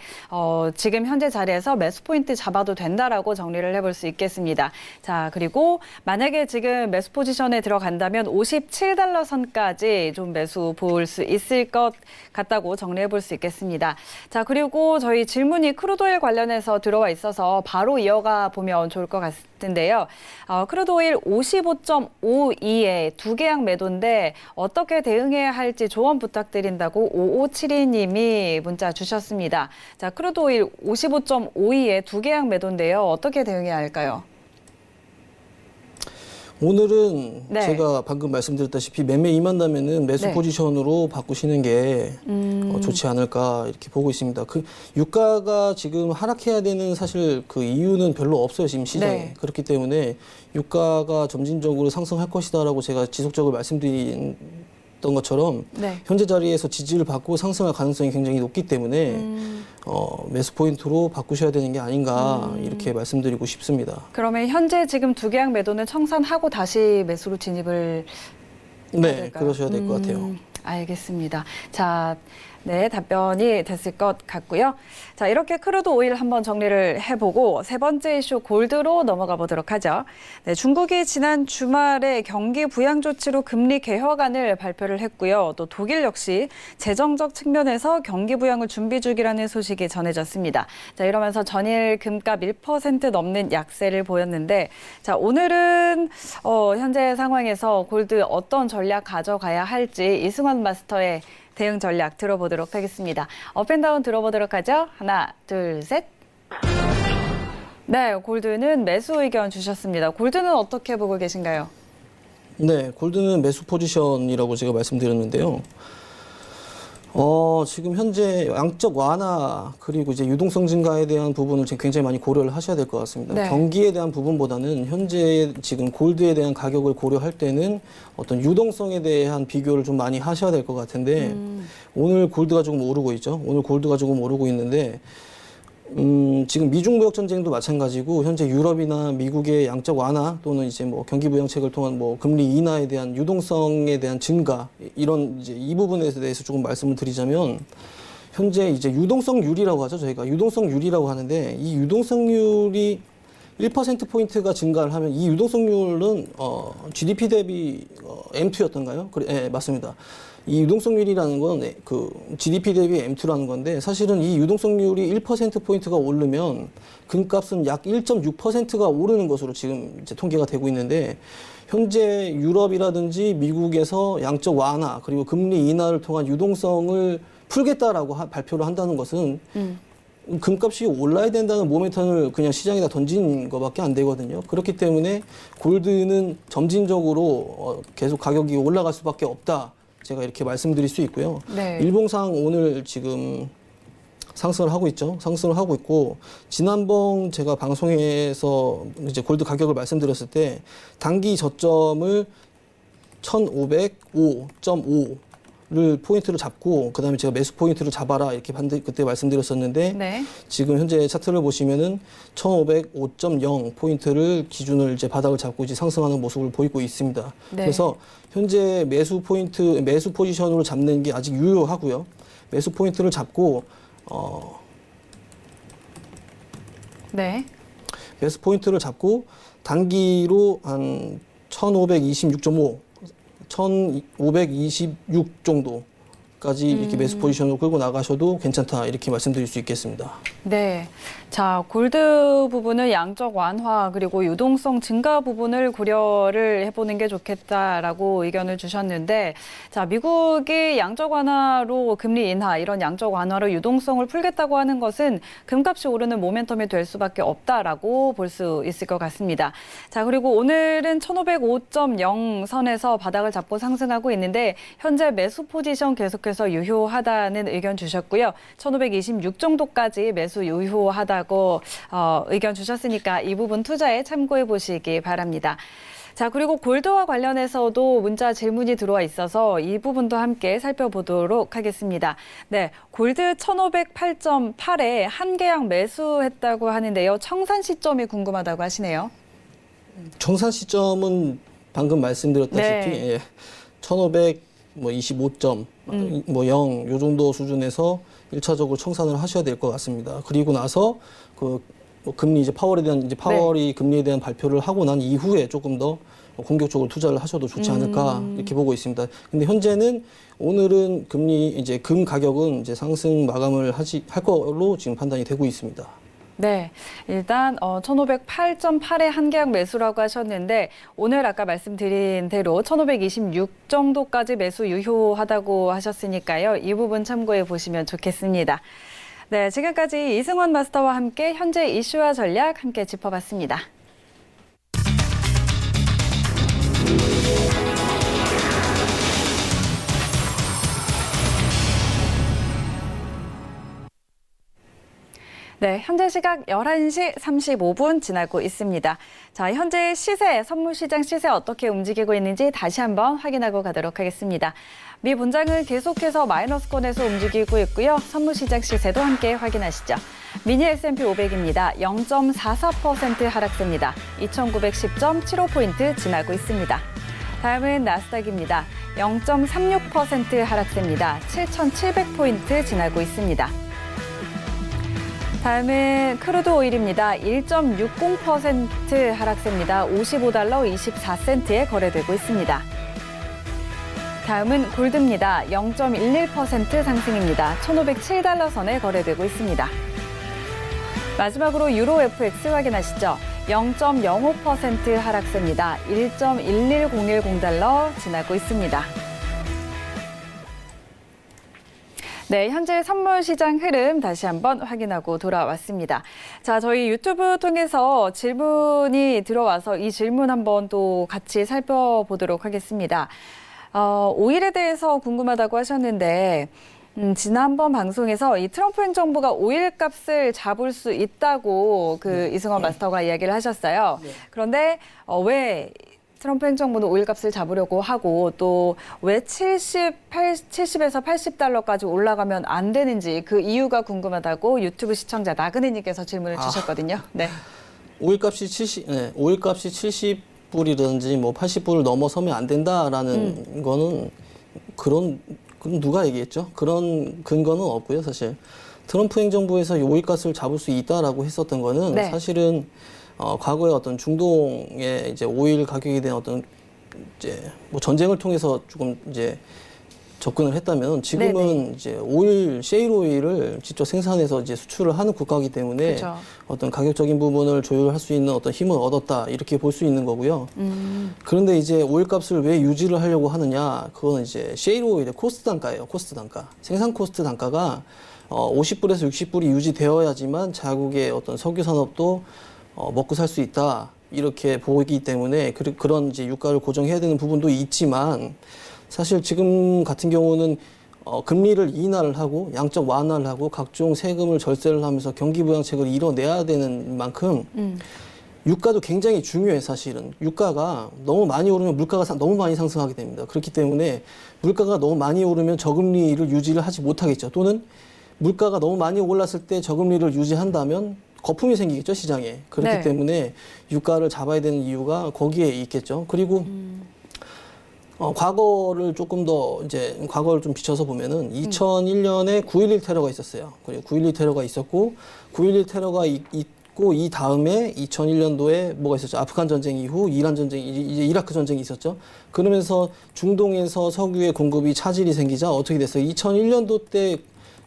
지금 현재 자리에서 매수 포인트 잡아도 된다라고 정리를 해볼 수 있겠습니다. 자, 그리고 만약에 지금 매수 포지션에 들어간다면 57달러 선까지 좀 매수 볼 수 있을 것 같다고 정리해 볼 수 있겠습니다. 자, 그리고 저희 질문이 크루드오일 관련해서 들어와 있어서 바로 이어가 보면 좋을 것 같은데요. 크루드오일 55.52에 두 계약 매도인데 어떻게 대응해야 할지 조언 부탁드린다고 5572님이 문자 주셨습니다. 자, 크루드오일 55.52에 두 계약 매도인데요. 어떻게 대응해야 할까요? 오늘은 네. 제가 방금 말씀드렸다시피 매매 임한다면은 매수 네. 포지션으로 바꾸시는 게 좋지 않을까 이렇게 보고 있습니다. 그 유가가 지금 하락해야 되는 사실 그 이유는 별로 없어요, 지금 시장에. 네. 그렇기 때문에 유가가 점진적으로 상승할 것이다라고 제가 지속적으로 말씀드린 것처럼 네. 현재 자리에서 지지를 받고 상승할 가능성이 굉장히 높기 때문에 매수 포인트로 바꾸셔야 되는 게 아닌가 이렇게 말씀드리고 싶습니다. 그러면 현재 지금 두 계약 매도는 청산하고 다시 매수로 진입을 해야 네, 될까요? 그러셔야 될 것 같아요. 알겠습니다. 자, 네, 답변이 됐을 것 같고요. 자, 이렇게 크루드 오일 한번 정리를 해보고 세 번째 이슈 골드로 넘어가 보도록 하죠. 네, 중국이 지난 주말에 경기 부양 조치로 금리 개혁안을 발표를 했고요. 또 독일 역시 재정적 측면에서 경기 부양을 준비 중이라는 소식이 전해졌습니다. 자, 이러면서 전일 금값 1% 넘는 약세를 보였는데, 자, 오늘은 현재 상황에서 골드 어떤 전략 가져가야 할지 이승환 마스터의 대응 전략 들어보도록 하겠습니다. 업앤다운 들어보도록 하죠. 하나, 둘, 셋. 네, 골드는 매수 의견 주셨습니다. 골드는 어떻게 보고 계신가요? 네, 골드는 매수 포지션이라고 제가 말씀드렸는데요. 지금 현재 양적 완화 그리고 이제 유동성 증가에 대한 부분을 지금 굉장히 많이 고려를 하셔야 될 것 같습니다. 네. 경기에 대한 부분보다는 현재 지금 골드에 대한 가격을 고려할 때는 어떤 유동성에 대한 비교를 좀 많이 하셔야 될 것 같은데 오늘 골드가 조금 오르고 있죠. 오늘 골드가 조금 오르고 있는데 지금 미중 무역 전쟁도 마찬가지고 현재 유럽이나 미국의 양적 완화 또는 이제 뭐 경기 부양책을 통한 뭐 금리 인하에 대한 유동성에 대한 증가 이런 이제 이 부분에 대해서 조금 말씀을 드리자면 현재 이제 유동성률이라고 하죠. 저희가 유동성률이라고 하는데 이 유동성률이 1%포인트가 증가를 하면 이 유동성률은 GDP 대비 M2였던가요? 그래, 네, 맞습니다. 이 유동성률이라는 건 그 GDP 대비 M2라는 건데 사실은 이 유동성률이 1%포인트가 오르면 금값은 약 1.6%가 오르는 것으로 지금 이제 통계가 되고 있는데 현재 유럽이라든지 미국에서 양적 완화 그리고 금리 인하를 통한 유동성을 풀겠다라고 발표를 한다는 것은 금값이 올라야 된다는 모멘텀을 그냥 시장에다 던진 것밖에 안 되거든요. 그렇기 때문에 골드는 점진적으로 계속 가격이 올라갈 수밖에 없다. 제가 이렇게 말씀드릴 수 있고요. 네. 일봉상 오늘 지금 상승을 하고 있죠. 상승을 하고 있고 지난번 제가 방송에서 이제 골드 가격을 말씀드렸을 때 단기 저점을 1,505.5를 포인트를 잡고 그다음에 제가 매수 포인트를 잡아라 이렇게 그때 말씀드렸었는데 네. 지금 현재 차트를 보시면은 1,505.0 포인트를 기준을 이제 바닥을 잡고 이제 상승하는 모습을 보이고 있습니다. 네. 그래서 현재 매수 포지션으로 잡는 게 아직 유효하고요. 매수 포인트를 잡고 네. 매수 포인트를 잡고 단기로 한 1,526.5, 1,526 정도까지 이렇게 매수 포지션으로 끌고 나가셔도 괜찮다 이렇게 말씀드릴 수 있겠습니다. 네. 자, 골드 부분은 양적 완화 그리고 유동성 증가 부분을 고려를 해보는 게 좋겠다라고 의견을 주셨는데, 자, 미국이 양적 완화로 금리 인하 이런 양적 완화로 유동성을 풀겠다고 하는 것은 금값이 오르는 모멘텀이 될 수밖에 없다라고 볼 수 있을 것 같습니다. 자, 그리고 오늘은 1,505.0 선에서 바닥을 잡고 상승하고 있는데 현재 매수 포지션 계속해서 유효하다는 의견 주셨고요. 1,526 정도까지 매수 유효하다고 의견 주셨으니까 이 부분 투자에 참고해 보시기 바랍니다. 자, 그리고 골드와 관련해서도 문자 질문이 들어와 있어서 이 부분도 함께 살펴보도록 하겠습니다. 네, 골드 1,508.8에 한 계약 매수했다고 하는데요. 청산 시점이 궁금하다고 하시네요. 청산 시점은 방금 말씀드렸다시피 네. 예, 1,525점, 뭐 0, 요 정도 수준에서 1차적으로 청산을 하셔야 될 것 같습니다. 그리고 나서 뭐 금리 이제 파월에 대한 이제 파월이 금리에 대한 발표를 하고 난 이후에 조금 더 공격적으로 투자를 하셔도 좋지 않을까 이렇게 보고 있습니다. 근데 현재는 오늘은 금 가격은 이제 상승 마감을 할 걸로 지금 판단이 되고 있습니다. 네, 일단 1,508.8에 한 계약 매수라고 하셨는데 오늘 아까 말씀드린 대로 1,526 정도까지 매수 유효하다고 하셨으니까요. 이 부분 참고해 보시면 좋겠습니다. 네, 지금까지 이승원 마스터와 함께 현재 이슈와 전략 함께 짚어봤습니다. 네, 현재 시각 11시 35분 지나고 있습니다. 자, 현재 시세, 선물시장 시세 어떻게 움직이고 있는지 다시 한번 확인하고 가도록 하겠습니다. 미 본장은 계속해서 마이너스권에서 움직이고 있고요. 선물시장 시세도 함께 확인하시죠. 미니 S&P 500입니다. 0.44% 하락세입니다. 2,910.75포인트 지나고 있습니다. 다음은 나스닥입니다. 0.36% 하락세입니다. 7,700포인트 지나고 있습니다. 다음은 크루드 오일입니다. 1.60% 하락세입니다. 55달러 24센트에 거래되고 있습니다. 다음은 골드입니다. 0.11% 상승입니다. 1,507달러 선에 거래되고 있습니다. 마지막으로 유로 FX 확인하시죠. 0.05% 하락세입니다. 1.11010달러 지나고 있습니다. 네, 현재 선물 시장 흐름 다시 한번 확인하고 돌아왔습니다. 자, 저희 유튜브 통해서 질문이 들어와서 이 질문 한번 또 같이 살펴보도록 하겠습니다. 오일에 대해서 궁금하다고 하셨는데 지난번 방송에서 이 트럼프 행정부가 오일 값을 잡을 수 있다고 이승원 마스터가 이야기를 하셨어요. 네. 그런데 왜 트럼프 행정부는 오일 값을 잡으려고 하고 또 왜 70에서 80달러까지 올라가면 안 되는지 그 이유가 궁금하다고 유튜브 시청자 나그네님께서 질문을 주셨거든요. 네. 오일값이 70불이든지 뭐 80불을 넘어서면 안 된다라는 거는 그건 누가 얘기했죠? 그런 근거는 없고요, 사실. 트럼프 행정부에서 이 오일값을 잡을 수 있다라고 했었던 거는 네. 사실은 과거에 어떤 중동의 이제 오일 가격에 대한 어떤 이제 뭐 전쟁을 통해서 조금 이제 접근을 했다면 지금은 네네. 이제 셰일 오일을 직접 생산해서 이제 수출을 하는 국가이기 때문에 그렇죠. 어떤 가격적인 부분을 조율할 수 있는 어떤 힘을 얻었다 이렇게 볼 수 있는 거고요. 그런데 이제 오일값을 왜 유지를 하려고 하느냐? 그거는 이제 셰일 오일의 코스트 단가예요. 코스트 단가. 생산 코스트 단가가 50불에서 60불이 유지되어야지만 자국의 어떤 석유 산업도 먹고 살 수 있다 이렇게 보기 때문에 그런 이제 유가를 고정해야 되는 부분도 있지만 사실 지금 같은 경우는 금리를 인하를 하고 양적 완화를 하고 각종 세금을 절세를 하면서 경기 부양책을 이뤄내야 되는 만큼 유가도 굉장히 중요해. 사실은 유가가 너무 많이 오르면 물가가 너무 많이 상승하게 됩니다. 그렇기 때문에 물가가 너무 많이 오르면 저금리를 유지를 하지 못하겠죠. 또는 물가가 너무 많이 올랐을 때 저금리를 유지한다면 거품이 생기겠죠, 시장에. 그렇기 네. 때문에 유가를 잡아야 되는 이유가 거기에 있겠죠. 그리고 과거를 조금 더 이제 과거를 좀 비춰서 보면은 2001년에 9.11 테러가 있었어요. 그리고 9.11 테러가 있었고 9.11 테러가 있고 이 다음에 2001년도에 뭐가 있었죠? 아프간 전쟁 이후 이란 전쟁, 이제 이라크 전쟁이 있었죠. 그러면서 중동에서 석유의 공급이 차질이 생기자 어떻게 됐어요? 2001년도 때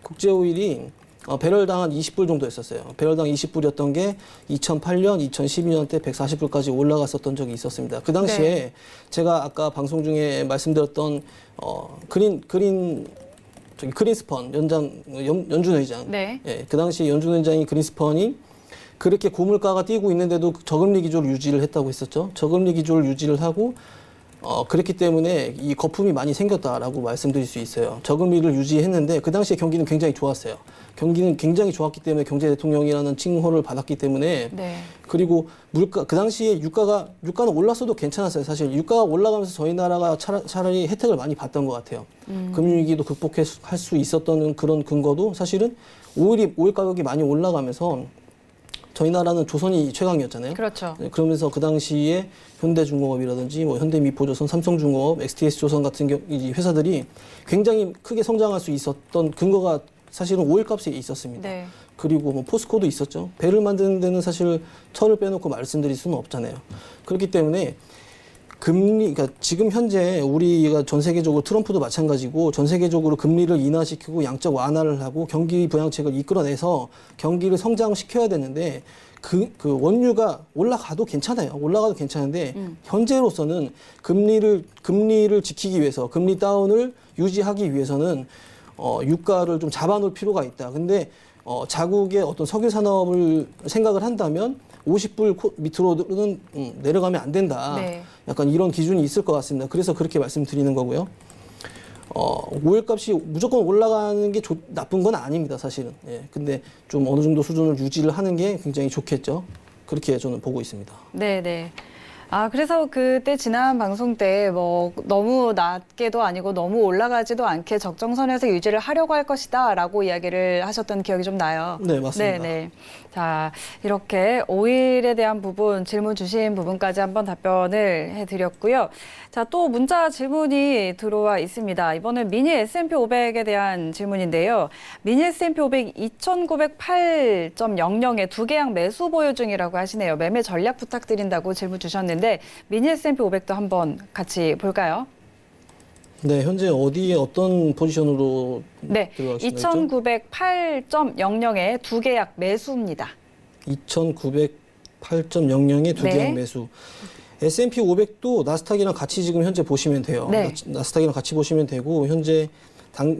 국제 오일이 배럴당 한 20불 정도였었어요. 배럴당 20불이었던 게 2008년, 2012년 때 140불까지 올라갔었던 적이 있었습니다. 그 당시에 네. 제가 아까 방송 중에 말씀드렸던 그린스펀 연준 회장. 네. 예, 그 당시 연준 회장이 그린스펀이 그렇게 고물가가 뛰고 있는데도 저금리 기조를 유지를 했다고 했었죠. 저금리 기조를 유지를 하고 그랬기 때문에 이 거품이 많이 생겼다라고 말씀드릴 수 있어요. 저금리를 유지했는데 그 당시에 경기는 굉장히 좋았어요. 경기는 굉장히 좋았기 때문에 경제 대통령이라는 칭호를 받았기 때문에 네. 그리고 물가 그 당시에 유가는 올랐어도 괜찮았어요. 사실 유가가 올라가면서 저희 나라가 차라리 혜택을 많이 봤던 것 같아요. 금융위기도 극복할 수 있었던 그런 근거도 사실은 오일 가격이 많이 올라가면서 저희 나라는 조선이 최강이었잖아요. 그렇죠. 네, 그러면서 그 당시에 현대중공업이라든지 뭐 현대미포조선, 삼성중공업, XTS조선 같은 이 회사들이 굉장히 크게 성장할 수 있었던 근거가 사실은 오일 값에 있었습니다. 네. 그리고 뭐 포스코도 있었죠. 배를 만드는 데는 사실 철을 빼놓고 말씀드릴 수는 없잖아요. 그렇기 때문에 그러니까 지금 현재 우리가 전 세계적으로 트럼프도 마찬가지고 전 세계적으로 금리를 인하시키고 양적 완화를 하고 경기 부양책을 이끌어내서 경기를 성장시켜야 되는데 그 원유가 올라가도 괜찮아요. 올라가도 괜찮은데 현재로서는 금리를 지키기 위해서 금리 다운을 유지하기 위해서는 유가를 좀 잡아놓을 필요가 있다. 근데 자국의 어떤 석유 산업을 생각을 한다면 50불 밑으로는 내려가면 안 된다. 네. 약간 이런 기준이 있을 것 같습니다. 그래서 그렇게 말씀드리는 거고요. 오일값이 무조건 올라가는 게 나쁜 건 아닙니다, 사실은. 예. 근데 좀 어느 정도 수준을 유지를 하는 게 굉장히 좋겠죠. 그렇게 저는 보고 있습니다. 네, 네. 그래서 그때 지난 방송 때 뭐 너무 낮게도 아니고 너무 올라가지도 않게 적정선에서 유지를 하려고 할 것이다라고 이야기를 하셨던 기억이 좀 나요. 네, 맞습니다. 네, 네. 자, 이렇게 오일에 대한 부분, 질문 주신 부분까지 한번 답변을 해드렸고요. 자, 또 문자 질문이 들어와 있습니다. 이번엔 미니 S&P 500에 대한 질문인데요. 미니 S&P 500 2,908.00에 두 계약 매수 보유 중이라고 하시네요. 매매 전략 부탁드린다고 질문 주셨는데 미니 S&P 500도 한번 같이 볼까요? 네, 현재 어디에 어떤 포지션으로 네, 들어가시나요? 2,908.00에 두 계약 매수입니다. 2,908.00에 두 네. 계약 매수. S&P 500도 나스닥이랑 같이 지금 현재 보시면 돼요. 네. 나스닥이랑 같이 보시면 되고 현재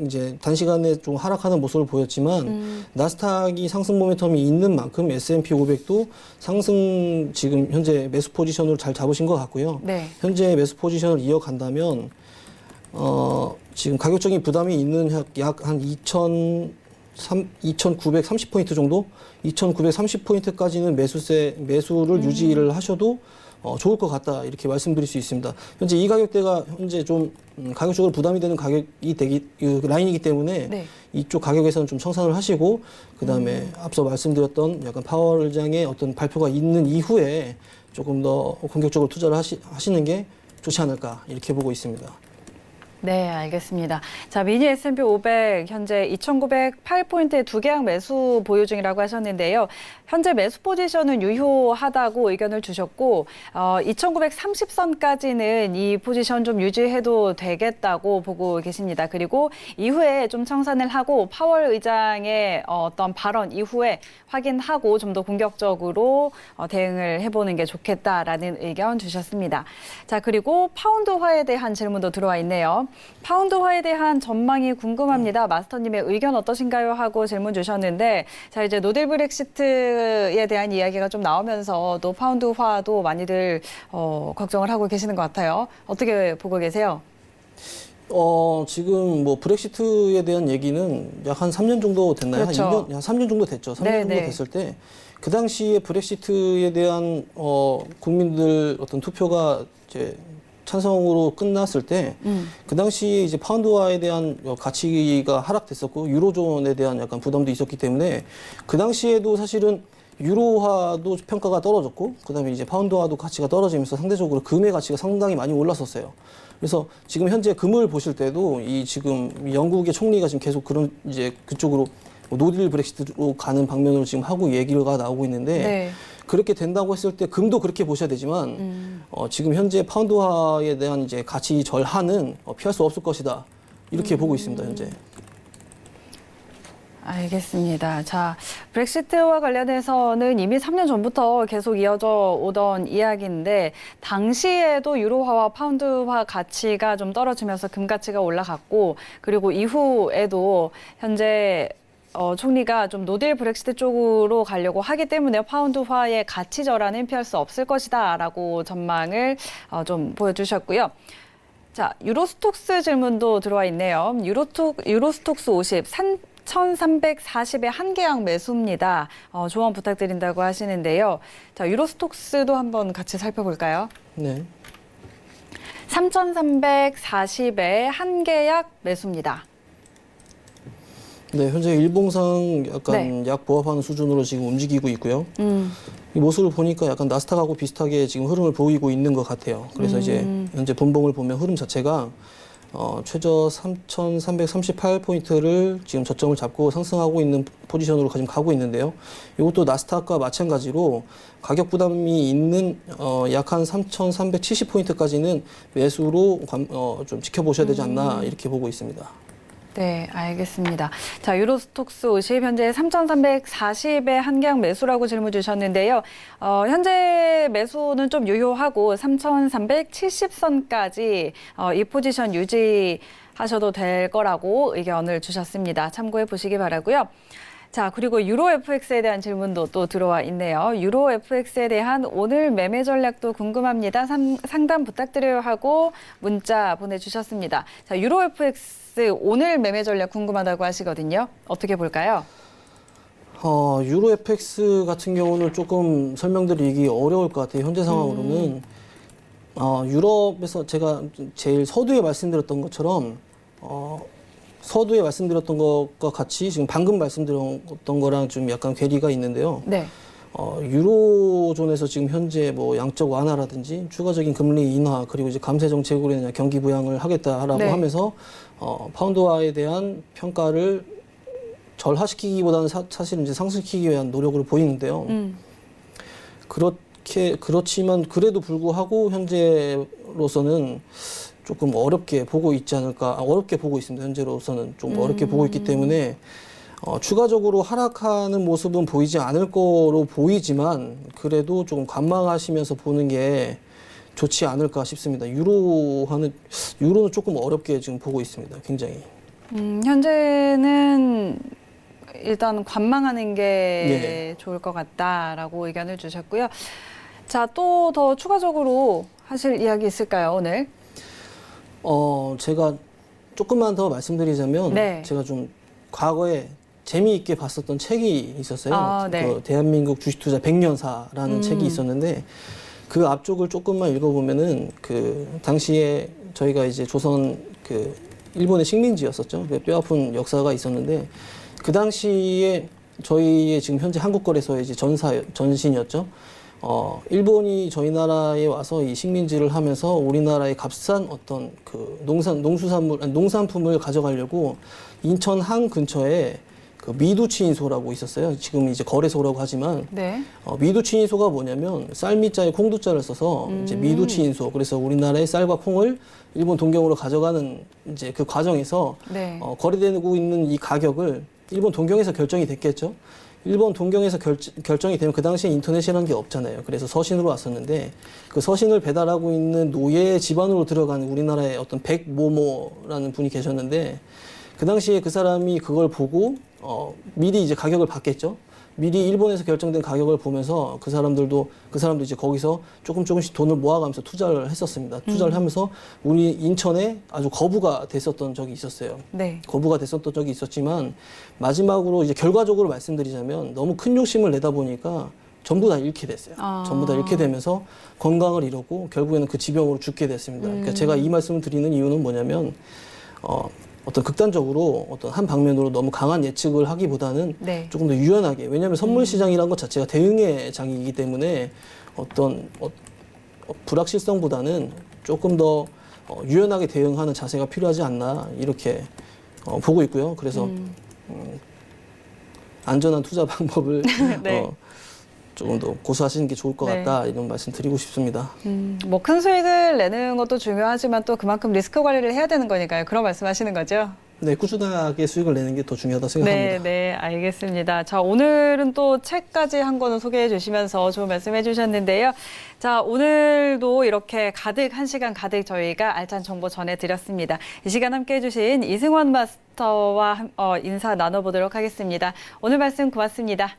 이제 단시간에 좀 하락하는 모습을 보였지만 나스닥이 상승 모멘텀이 있는 만큼 S&P 500도 상승 지금 현재 매수 포지션을 잘 잡으신 것 같고요. 네. 현재 매수 포지션을 이어간다면 지금 가격적인 부담이 있는 약 한 2,930포인트 정도? 2,930포인트까지는 매수를 유지를 하셔도 좋을 것 같다 이렇게 말씀드릴 수 있습니다. 현재 이 가격대가 현재 좀 가격적으로 부담이 되는 라인이기 때문에 네. 이쪽 가격에서는 좀 청산을 하시고 그다음에 앞서 말씀드렸던 약간 파월 의장의 어떤 발표가 있는 이후에 조금 더 공격적으로 투자를 하시는 게 좋지 않을까 이렇게 보고 있습니다. 네, 알겠습니다. 자, 미니 S&P 500 현재 2,908포인트의 두 계약 매수 보유 중이라고 하셨는데요. 현재 매수 포지션은 유효하다고 의견을 주셨고 2,930선까지는 이 포지션 좀 유지해도 되겠다고 보고 계십니다. 그리고 이후에 좀 청산을 하고 파월 의장의 어떤 발언 이후에 확인하고 좀 더 공격적으로 대응을 해보는 게 좋겠다라는 의견 주셨습니다. 자, 그리고 파운드화에 대한 질문도 들어와 있네요. 파운드화에 대한 전망이 궁금합니다. 마스터님의 의견 어떠신가요? 하고 질문 주셨는데, 자, 이제 노딜 브렉시트에 대한 이야기가 좀 나오면서 또 파운드화도 많이들 걱정을 하고 계시는 것 같아요. 어떻게 보고 계세요? 지금 뭐 브렉시트에 대한 얘기는 약 한 3년 정도 됐나요? 그렇죠. 한 2년, 한 3년 정도 됐죠. 3년 정도 네. 됐을 때 그 당시에 브렉시트에 대한 국민들 어떤 투표가 이제 찬성으로 끝났을 때 그 당시에 이제 파운드화에 대한 가치가 하락됐었고 유로존에 대한 약간 부담도 있었기 때문에 그 당시에도 사실은 유로화도 평가가 떨어졌고 그다음에 이제 파운드화도 가치가 떨어지면서 상대적으로 금의 가치가 상당히 많이 올랐었어요. 그래서 지금 현재 금을 보실 때도 이 지금 영국의 총리가 지금 계속 그런 이제 그쪽으로 노딜 브렉시트로 가는 방면으로 지금 하고 얘기가 나오고 있는데 네. 그렇게 된다고 했을 때 금도 그렇게 보셔야 되지만 지금 현재 파운드화에 대한 이제 가치 절하는 피할 수 없을 것이다 이렇게 보고 있습니다 현재. 알겠습니다. 자, 브렉시트와 관련해서는 이미 3년 전부터 계속 이어져 오던 이야기인데 당시에도 유로화와 파운드화 가치가 좀 떨어지면서 금 가치가 올라갔고 그리고 이후에도 현재 총리가 좀 노딜 브렉시트 쪽으로 가려고 하기 때문에 파운드화의 가치 전환은 피할 수 없을 것이다라고 전망을 좀 보여주셨고요. 자, 유로스톡스 질문도 들어와 있네요. 유로스톡스 50, 3,340의 한 계약 매수입니다. 조언 부탁드린다고 하시는데요. 자, 유로스톡스도 한번 같이 살펴볼까요? 네. 3,340의 한 계약 매수입니다. 네, 현재 일봉상 약간 약 부합하는 수준으로 지금 움직이고 있고요. 이 모습을 보니까 약간 나스닥하고 비슷하게 지금 흐름을 보이고 있는 것 같아요. 그래서 이제 현재 분봉을 보면 흐름 자체가 최저 3,338포인트를 지금 저점을 잡고 상승하고 있는 포지션으로 지금 가고 있는데요. 이것도 나스닥과 마찬가지로 가격 부담이 있는 약 한 3,370포인트까지는 매수로 좀 지켜보셔야 되지 않나 이렇게 보고 있습니다. 네, 알겠습니다. 자, 유로스톡스 50 현재 3,340의 한 계약 매수라고 질문 주셨는데요. 현재 매수는 좀 유효하고 3,370선까지 이 포지션 유지하셔도 될 거라고 의견을 주셨습니다. 참고해 보시기 바라고요. 자, 그리고 유로 FX에 대한 질문도 또 들어와 있네요. 유로 FX에 대한 오늘 매매 전략도 궁금합니다. 상담 부탁드려요 하고 문자 보내주셨습니다. 자, 유로 FX 오늘 매매 전략 궁금하다고 하시거든요. 어떻게 볼까요? 유로 FX 같은 경우는 조금 설명드리기 어려울 것 같아요. 현재 상황으로는. 유럽에서 제가 제일 서두에 말씀드렸던 것처럼 서두에 말씀드렸던 것과 같이 지금 방금 말씀드렸던 거랑 좀 약간 괴리가 있는데요. 네. 유로존에서 지금 현재 뭐 양적 완화라든지 추가적인 금리 인하 그리고 이제 감세 정책으로 인해 경기 부양을 하겠다라고 네. 하면서 파운드화에 대한 평가를 절하시키기보다는 사실은 이제 상승시키기 위한 노력을 보이는데요. 그렇지만 그래도 불구하고 현재로서는 조금 어렵게 보고 있지 않을까, 어렵게 보고 있습니다. 현재로서는 좀 어렵게 보고 있기 때문에 추가적으로 하락하는 모습은 보이지 않을 거로 보이지만 그래도 조금 관망하시면서 보는 게 좋지 않을까 싶습니다. 유로는 조금 어렵게 지금 보고 있습니다. 굉장히. 현재는 일단 관망하는 게 네. 좋을 것 같다라고 의견을 주셨고요. 자, 또 더 추가적으로 하실 이야기 있을까요, 오늘? 제가 조금만 더 말씀드리자면 네. 제가 좀 과거에 재미있게 봤었던 책이 있었어요. 네. 그 대한민국 주식투자 100년사라는 책이 있었는데 그 앞쪽을 조금만 읽어보면은 그 당시에 저희가 이제 조선 그 일본의 식민지였었죠. 그 뼈아픈 역사가 있었는데 그 당시에 저희의 지금 현재 한국거래소의 이제 전신이었죠. 일본이 저희 나라에 와서 이 식민지를 하면서 우리나라의 값싼 어떤 그 농산품을 가져가려고 인천항 근처에 그 미두치인소라고 있었어요. 지금 이제 거래소라고 하지만 네. 미두치인소가 뭐냐면 쌀미자에 콩두자를 써서 이제 미두치인소. 그래서 우리나라의 쌀과 콩을 일본 동경으로 가져가는 이제 그 과정에서 네. 거래되고 있는 이 가격을 일본 동경에서 결정이 됐겠죠. 일본 동경에서 결정이 되면 그 당시에 인터넷이라는 게 없잖아요. 그래서 서신으로 왔었는데 그 서신을 배달하고 있는 노예 집안으로 들어간 우리나라의 어떤 백모모라는 분이 계셨는데 그 당시에 그 사람이 그걸 보고 미리 이제 가격을 받겠죠. 미리 일본에서 결정된 가격을 보면서 그 사람도 이제 거기서 조금씩 돈을 모아가면서 투자를 했었습니다. 투자를 하면서 우리 인천에 아주 거부가 됐었던 적이 있었어요. 네. 거부가 됐었던 적이 있었지만 마지막으로 이제 결과적으로 말씀드리자면 너무 큰 욕심을 내다 보니까 전부 다 잃게 됐어요. 전부 다 잃게 되면서 건강을 잃었고 결국에는 그 지병으로 죽게 됐습니다. 그러니까 제가 이 말씀을 드리는 이유는 뭐냐면 어떤 극단적으로 어떤 한 방면으로 너무 강한 예측을 하기보다는 네. 조금 더 유연하게, 왜냐하면 선물 시장이라는 것 자체가 대응의 장이기 때문에 어떤 불확실성보다는 조금 더 유연하게 대응하는 자세가 필요하지 않나 이렇게 보고 있고요. 그래서 안전한 투자 방법을 네. 조금 더 고수하시는 게 좋을 것 네. 같다 이런 말씀 드리고 싶습니다. 뭐 큰 수익을 내는 것도 중요하지만 또 그만큼 리스크 관리를 해야 되는 거니까요. 그런 말씀하시는 거죠? 네, 꾸준하게 수익을 내는 게 더 중요하다고 생각합니다. 네, 알겠습니다. 자, 오늘은 또 책까지 한 권을 소개해 주시면서 좋은 말씀해 주셨는데요. 자, 오늘도 이렇게 가득, 1시간 가득 저희가 알찬 정보 전해드렸습니다. 이 시간 함께 해주신 이승원 마스터와 인사 나눠보도록 하겠습니다. 오늘 말씀 고맙습니다.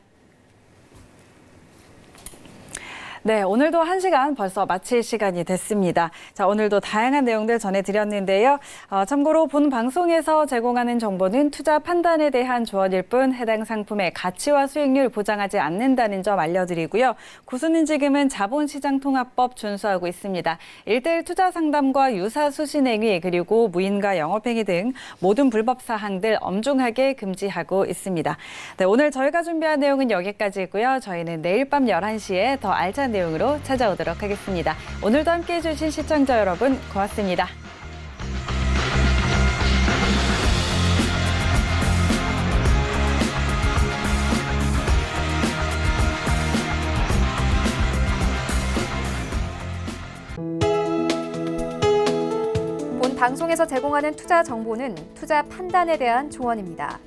네, 오늘도 1시간 벌써 마칠 시간이 됐습니다. 자, 오늘도 다양한 내용들 전해드렸는데요. 참고로 본 방송에서 제공하는 정보는 투자 판단에 대한 조언일 뿐 해당 상품의 가치와 수익률 보장하지 않는다는 점 알려드리고요. 구수는지금은 자본시장통합법 준수하고 있습니다. 1:1 투자 상담과 유사 수신행위 그리고 무인가 영업행위 등 모든 불법 사항들 엄중하게 금지하고 있습니다. 네, 오늘 저희가 준비한 내용은 여기까지고요. 저희는 내일 밤 11시에 더 알찬 내용으로 찾아오도록 하겠습니다. 오늘도 함께해 주신 시청자 여러분 고맙습니다. 본 방송에서 제공하는 투자 정보는 투자 판단에 대한 조언입니다.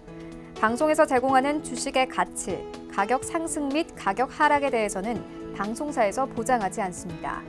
방송에서 제공하는 주식의 가치, 가격 상승 및 가격 하락에 대해서는 방송사에서 보장하지 않습니다.